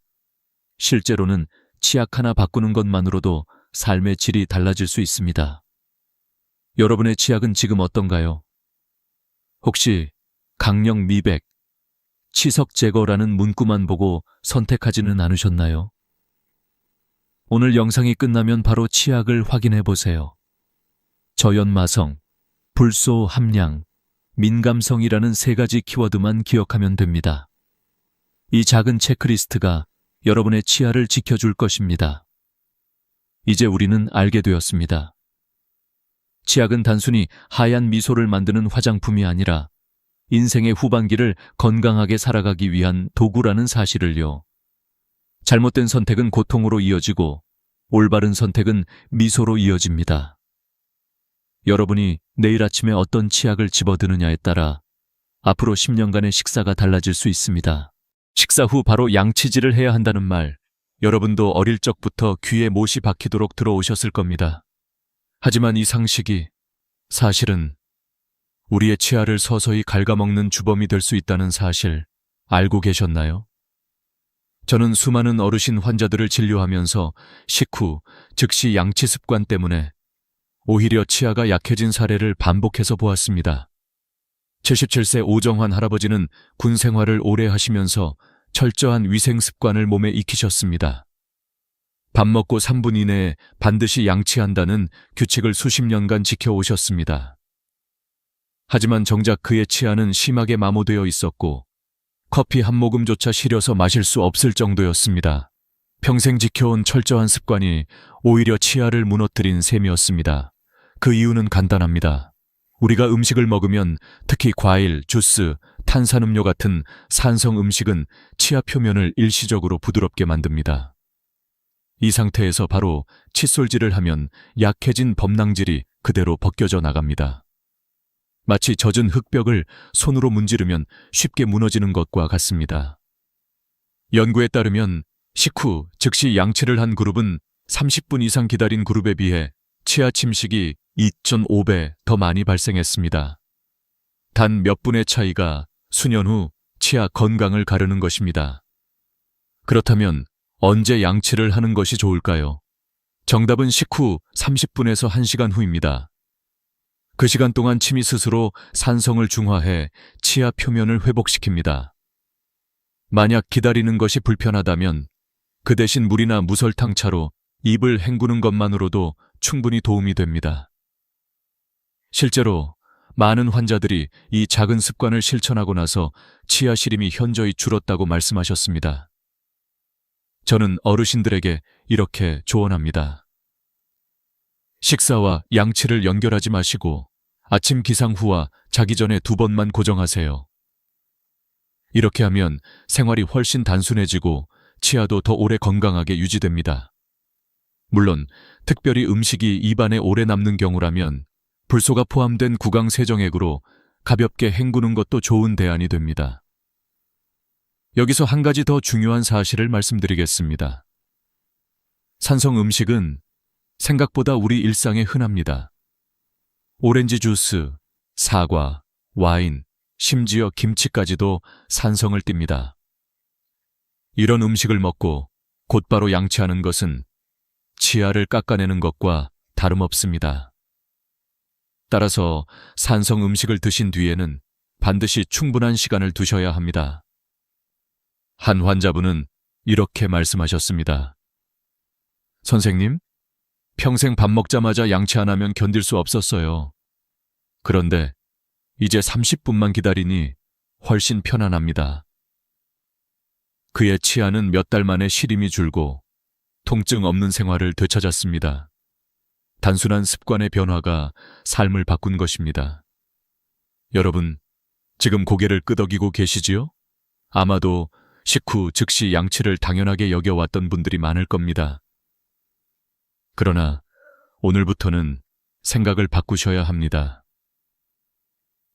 실제로는 치약 하나 바꾸는 것만으로도 삶의 질이 달라질 수 있습니다. 여러분의 치약은 지금 어떤가요? 혹시 강령 미백, 치석 제거라는 문구만 보고 선택하지는 않으셨나요? 오늘 영상이 끝나면 바로 치약을 확인해 보세요. 저연마성, 불소 함량, 민감성이라는 3가지 키워드만 기억하면 됩니다. 이 작은 체크리스트가 여러분의 치아를 지켜줄 것입니다. 이제 우리는 알게 되었습니다. 치약은 단순히 하얀 미소를 만드는 화장품이 아니라 인생의 후반기를 건강하게 살아가기 위한 도구라는 사실을요. 잘못된 선택은 고통으로 이어지고 올바른 선택은 미소로 이어집니다. 여러분이 내일 아침에 어떤 치약을 집어드느냐에 따라 앞으로 10년간의 식사가 달라질 수 있습니다. 식사 후 바로 양치질을 해야 한다는 말, 여러분도 어릴 적부터 귀에 못이 박히도록 들어오셨을 겁니다. 하지만 이 상식이 사실은 우리의 치아를 서서히 갉아먹는 주범이 될 수 있다는 사실 알고 계셨나요? 저는 수많은 어르신 환자들을 진료하면서 식후, 즉시 양치 습관 때문에 오히려 치아가 약해진 사례를 반복해서 보았습니다. 77세 오정환 할아버지는 군 생활을 오래 하시면서 철저한 위생 습관을 몸에 익히셨습니다. 밥 먹고 3분 이내에 반드시 양치한다는 규칙을 수십 년간 지켜오셨습니다. 하지만 정작 그의 치아는 심하게 마모되어 있었고 커피 한 모금조차 시려서 마실 수 없을 정도였습니다. 평생 지켜온 철저한 습관이 오히려 치아를 무너뜨린 셈이었습니다. 그 이유는 간단합니다. 우리가 음식을 먹으면 특히 과일, 주스, 탄산음료 같은 산성 음식은 치아 표면을 일시적으로 부드럽게 만듭니다. 이 상태에서 바로 칫솔질을 하면 약해진 범낭질이 그대로 벗겨져 나갑니다. 마치 젖은 흙벽을 손으로 문지르면 쉽게 무너지는 것과 같습니다. 연구에 따르면 식후 즉시 양치를 한 그룹은 30분 이상 기다린 그룹에 비해 치아 침식이 2.5배 더 많이 발생했습니다. 단 몇 분의 차이가 수년 후 치아 건강을 가르는 것입니다. 그렇다면 언제 양치를 하는 것이 좋을까요? 정답은 식후 30분에서 1시간 후입니다. 그 시간 동안 침이 스스로 산성을 중화해 치아 표면을 회복시킵니다. 만약 기다리는 것이 불편하다면 그 대신 물이나 무설탕차로 입을 헹구는 것만으로도 충분히 도움이 됩니다. 실제로 많은 환자들이 이 작은 습관을 실천하고 나서 치아 시림이 현저히 줄었다고 말씀하셨습니다. 저는 어르신들에게 이렇게 조언합니다. 식사와 양치를 연결하지 마시고 아침 기상 후와 자기 전에 2번만 고정하세요. 이렇게 하면 생활이 훨씬 단순해지고 치아도 더 오래 건강하게 유지됩니다. 물론 특별히 음식이 입안에 오래 남는 경우라면 불소가 포함된 구강 세정액으로 가볍게 헹구는 것도 좋은 대안이 됩니다. 여기서 한 가지 더 중요한 사실을 말씀드리겠습니다. 산성 음식은 생각보다 우리 일상에 흔합니다. 오렌지 주스, 사과, 와인, 심지어 김치까지도 산성을 띱니다. 이런 음식을 먹고 곧바로 양치하는 것은 치아를 깎아내는 것과 다름없습니다. 따라서 산성 음식을 드신 뒤에는 반드시 충분한 시간을 두셔야 합니다. 한 환자분은 이렇게 말씀하셨습니다. 선생님, 평생 밥 먹자마자 양치 안 하면 견딜 수 없었어요. 그런데 이제 30분만 기다리니 훨씬 편안합니다. 그의 치아는 몇 달 만에 시림이 줄고 통증 없는 생활을 되찾았습니다. 단순한 습관의 변화가 삶을 바꾼 것입니다. 여러분, 지금 고개를 끄덕이고 계시지요? 아마도 식후 즉시 양치를 당연하게 여겨왔던 분들이 많을 겁니다. 그러나 오늘부터는 생각을 바꾸셔야 합니다.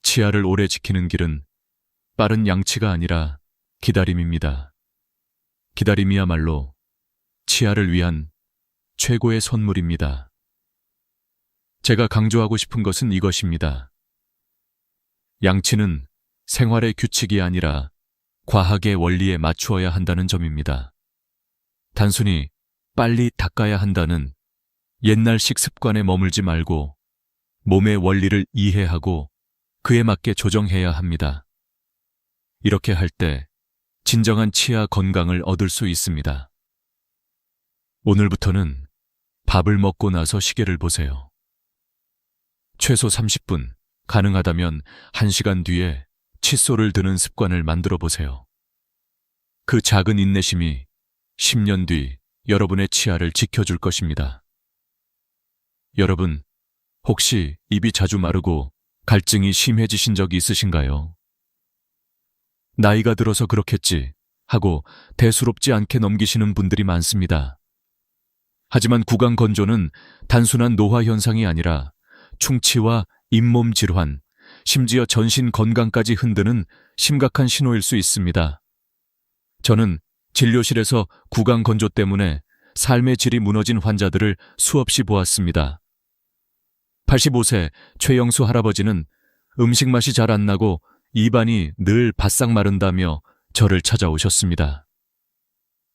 치아를 오래 지키는 길은 빠른 양치가 아니라 기다림입니다. 기다림이야말로 치아를 위한 최고의 선물입니다. 제가 강조하고 싶은 것은 이것입니다. 양치는 생활의 규칙이 아니라 과학의 원리에 맞추어야 한다는 점입니다. 단순히 빨리 닦아야 한다는 옛날식 습관에 머물지 말고 몸의 원리를 이해하고 그에 맞게 조정해야 합니다. 이렇게 할 때 진정한 치아 건강을 얻을 수 있습니다. 오늘부터는 밥을 먹고 나서 시계를 보세요. 최소 30분, 가능하다면 1시간 뒤에 칫솔을 드는 습관을 만들어 보세요. 그 작은 인내심이 10년 뒤 여러분의 치아를 지켜줄 것입니다. 여러분, 혹시 입이 자주 마르고 갈증이 심해지신 적이 있으신가요? 나이가 들어서 그렇겠지 하고 대수롭지 않게 넘기시는 분들이 많습니다. 하지만 구강 건조는 단순한 노화 현상이 아니라 충치와 잇몸 질환, 심지어 전신 건강까지 흔드는 심각한 신호일 수 있습니다. 저는 진료실에서 구강 건조 때문에 삶의 질이 무너진 환자들을 수없이 보았습니다. 85세 최영수 할아버지는 음식 맛이 잘 안 나고 입안이 늘 바싹 마른다며 저를 찾아오셨습니다.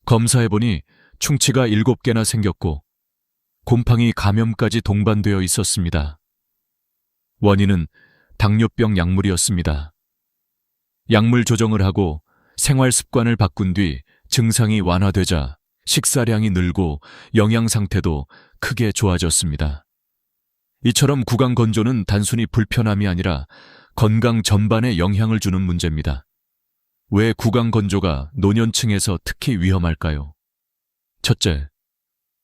검사해보니 충치가 7개나 생겼고 곰팡이 감염까지 동반되어 있었습니다. 원인은 당뇨병 약물이었습니다. 약물 조정을 하고 생활 습관을 바꾼 뒤 증상이 완화되자 식사량이 늘고 영양 상태도 크게 좋아졌습니다. 이처럼 구강 건조는 단순히 불편함이 아니라 건강 전반에 영향을 주는 문제입니다. 왜 구강 건조가 노년층에서 특히 위험할까요? 첫째,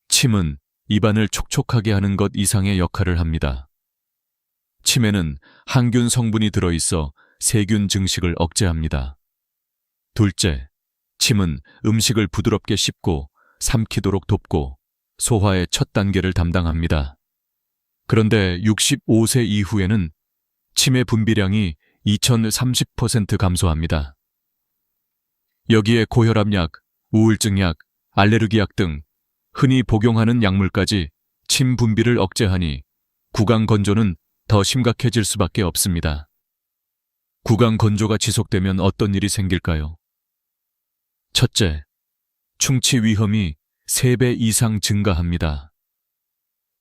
침은 입안을 촉촉하게 하는 것 이상의 역할을 합니다. 침에는 항균 성분이 들어있어 세균 증식을 억제합니다. 둘째, 침은 음식을 부드럽게 씹고 삼키도록 돕고 소화의 첫 단계를 담당합니다. 그런데 65세 이후에는 침의 분비량이 2030% 감소합니다. 여기에 고혈압약, 우울증약, 알레르기약 등 흔히 복용하는 약물까지 침 분비를 억제하니 구강 건조는 더 심각해질 수밖에 없습니다. 구강 건조가 지속되면 어떤 일이 생길까요? 첫째, 충치 위험이 3배 이상 증가합니다.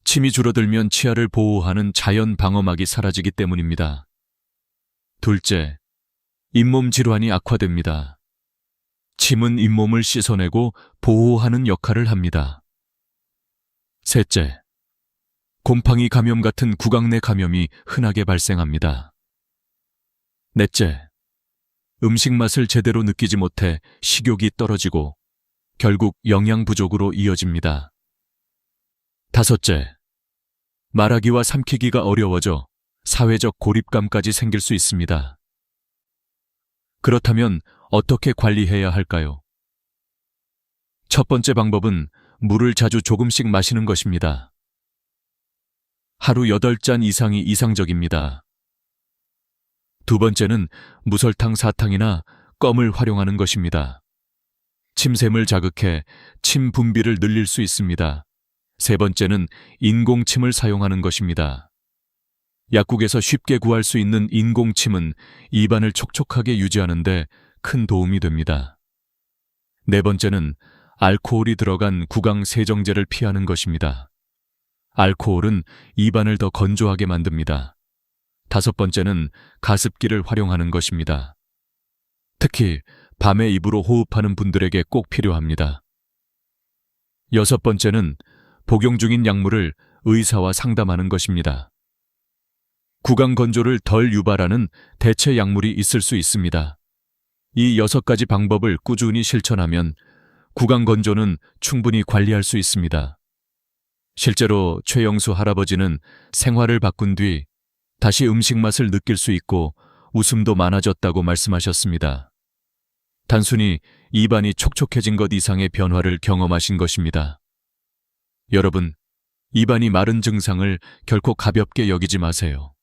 침이 줄어들면 치아를 보호하는 자연 방어막이 사라지기 때문입니다. 둘째, 잇몸 질환이 악화됩니다. 침은 잇몸을 씻어내고 보호하는 역할을 합니다. 셋째, 곰팡이 감염 같은 구강 내 감염이 흔하게 발생합니다. 넷째, 음식 맛을 제대로 느끼지 못해 식욕이 떨어지고 결국 영양 부족으로 이어집니다. 다섯째, 말하기와 삼키기가 어려워져 사회적 고립감까지 생길 수 있습니다. 그렇다면 어떻게 관리해야 할까요? 첫 번째 방법은 물을 자주 조금씩 마시는 것입니다. 하루 8잔 이상이 이상적입니다. 두 번째는 무설탕 사탕이나 껌을 활용하는 것입니다. 침샘을 자극해 침 분비를 늘릴 수 있습니다. 세 번째는 인공침을 사용하는 것입니다. 약국에서 쉽게 구할 수 있는 인공침은 입안을 촉촉하게 유지하는 데 큰 도움이 됩니다. 네 번째는 알코올이 들어간 구강 세정제를 피하는 것입니다. 알코올은 입안을 더 건조하게 만듭니다. 다섯 번째는 가습기를 활용하는 것입니다. 특히 밤에 입으로 호흡하는 분들에게 꼭 필요합니다. 여섯 번째는 복용 중인 약물을 의사와 상담하는 것입니다. 구강 건조를 덜 유발하는 대체 약물이 있을 수 있습니다. 이 6가지 방법을 꾸준히 실천하면 구강 건조는 충분히 관리할 수 있습니다. 실제로 최영수 할아버지는 생활을 바꾼 뒤 다시 음식 맛을 느낄 수 있고 웃음도 많아졌다고 말씀하셨습니다. 단순히 입안이 촉촉해진 것 이상의 변화를 경험하신 것입니다. 여러분, 입안이 마른 증상을 결코 가볍게 여기지 마세요.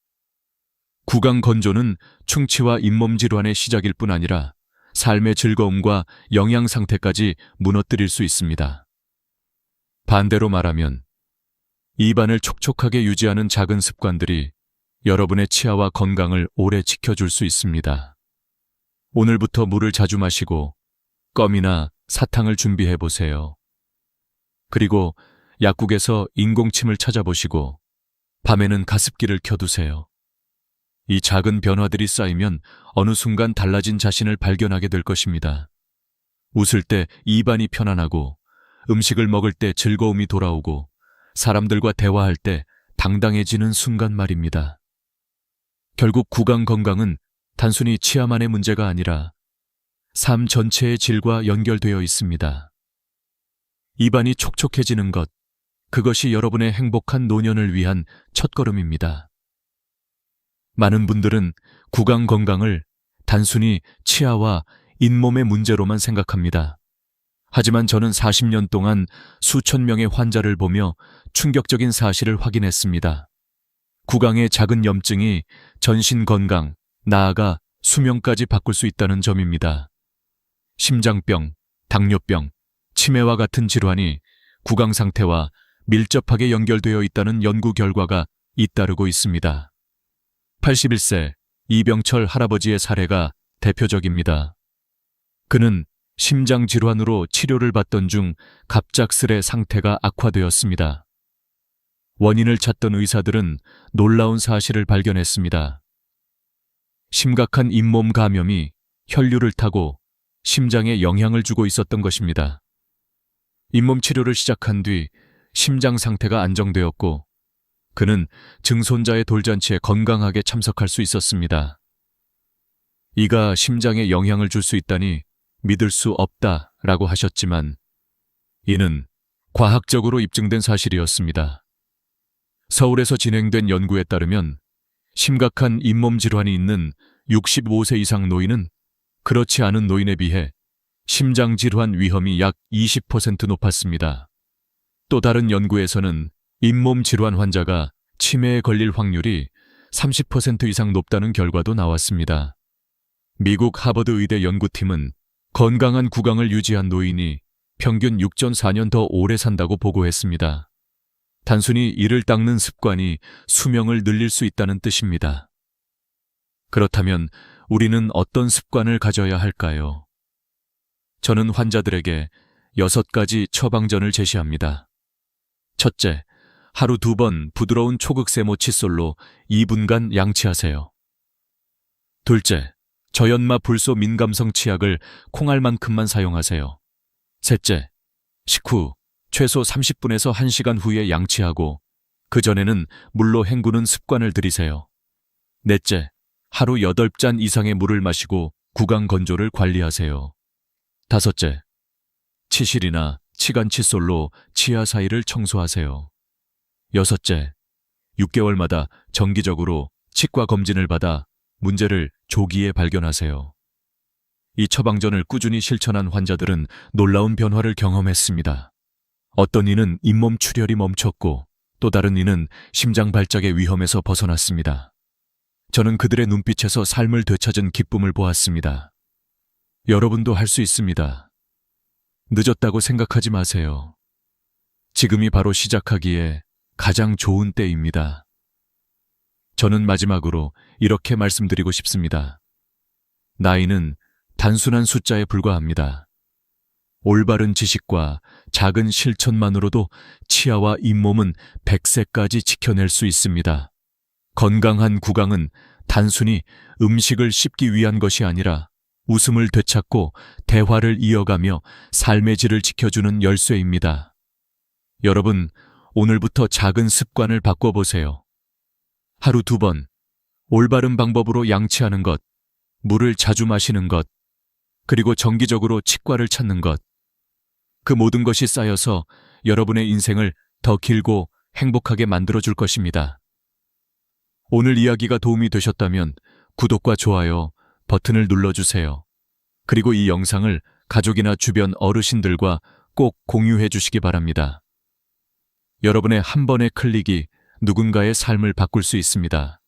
구강 건조는 충치와 잇몸 질환의 시작일 뿐 아니라 삶의 즐거움과 영양 상태까지 무너뜨릴 수 있습니다. 반대로 말하면 입안을 촉촉하게 유지하는 작은 습관들이 여러분의 치아와 건강을 오래 지켜줄 수 있습니다. 오늘부터 물을 자주 마시고 껌이나 사탕을 준비해 보세요. 그리고 약국에서 인공침을 찾아보시고 밤에는 가습기를 켜두세요. 이 작은 변화들이 쌓이면 어느 순간 달라진 자신을 발견하게 될 것입니다. 웃을 때 입안이 편안하고 음식을 먹을 때 즐거움이 돌아오고 사람들과 대화할 때 당당해지는 순간 말입니다. 결국 구강 건강은 단순히 치아만의 문제가 아니라 삶 전체의 질과 연결되어 있습니다. 입안이 촉촉해지는 것, 그것이 여러분의 행복한 노년을 위한 첫걸음입니다. 많은 분들은 구강 건강을 단순히 치아와 잇몸의 문제로만 생각합니다. 하지만 저는 40년 동안 수천 명의 환자를 보며 충격적인 사실을 확인했습니다. 구강의 작은 염증이 전신 건강, 나아가 수명까지 바꿀 수 있다는 점입니다. 심장병, 당뇨병, 치매와 같은 질환이 구강 상태와 밀접하게 연결되어 있다는 연구 결과가 잇따르고 있습니다. 81세 이병철 할아버지의 사례가 대표적입니다. 그는 심장 질환으로 치료를 받던 중 갑작스레 상태가 악화되었습니다. 원인을 찾던 의사들은 놀라운 사실을 발견했습니다. 심각한 잇몸 감염이 혈류를 타고 심장에 영향을 주고 있었던 것입니다. 잇몸 치료를 시작한 뒤 심장 상태가 안정되었고 그는 증손자의 돌잔치에 건강하게 참석할 수 있었습니다. 이가 심장에 영향을 줄 수 있다니 믿을 수 없다라고 하셨지만 이는 과학적으로 입증된 사실이었습니다. 서울에서 진행된 연구에 따르면 심각한 잇몸 질환이 있는 65세 이상 노인은 그렇지 않은 노인에 비해 심장 질환 위험이 약 20% 높았습니다. 또 다른 연구에서는 잇몸 질환 환자가 치매에 걸릴 확률이 30% 이상 높다는 결과도 나왔습니다. 미국 하버드 의대 연구팀은 건강한 구강을 유지한 노인이 평균 6.4년 더 오래 산다고 보고했습니다. 단순히 이를 닦는 습관이 수명을 늘릴 수 있다는 뜻입니다. 그렇다면 우리는 어떤 습관을 가져야 할까요? 저는 환자들에게 6가지 처방전을 제시합니다. 첫째, 하루 2번 부드러운 초극세모 칫솔로 2분간 양치하세요. 둘째, 저연마 불소 민감성 치약을 콩알만큼만 사용하세요. 셋째, 식후 최소 30분에서 1시간 후에 양치하고 그전에는 물로 헹구는 습관을 들이세요. 넷째, 하루 8잔 이상의 물을 마시고 구강 건조를 관리하세요. 다섯째, 치실이나 치간 칫솔로 치아 사이를 청소하세요. 여섯째, 6개월마다 정기적으로 치과 검진을 받아 문제를 조기에 발견하세요. 이 처방전을 꾸준히 실천한 환자들은 놀라운 변화를 경험했습니다. 어떤 이는 잇몸 출혈이 멈췄고 또 다른 이는 심장 발작의 위험에서 벗어났습니다. 저는 그들의 눈빛에서 삶을 되찾은 기쁨을 보았습니다. 여러분도 할 수 있습니다. 늦었다고 생각하지 마세요. 지금이 바로 시작하기에 가장 좋은 때입니다. 저는 마지막으로 이렇게 말씀드리고 싶습니다. 나이는 단순한 숫자에 불과합니다. 올바른 지식과 작은 실천만으로도 치아와 잇몸은 100세까지 지켜낼 수 있습니다. 건강한 구강은 단순히 음식을 씹기 위한 것이 아니라 웃음을 되찾고 대화를 이어가며 삶의 질을 지켜주는 열쇠입니다. 여러분, 오늘부터 작은 습관을 바꿔보세요. 하루 2번, 올바른 방법으로 양치하는 것, 물을 자주 마시는 것, 그리고 정기적으로 치과를 찾는 것. 그 모든 것이 쌓여서 여러분의 인생을 더 길고 행복하게 만들어줄 것입니다. 오늘 이야기가 도움이 되셨다면 구독과 좋아요 버튼을 눌러주세요. 그리고 이 영상을 가족이나 주변 어르신들과 꼭 공유해 주시기 바랍니다. 여러분의 한 번의 클릭이 누군가의 삶을 바꿀 수 있습니다.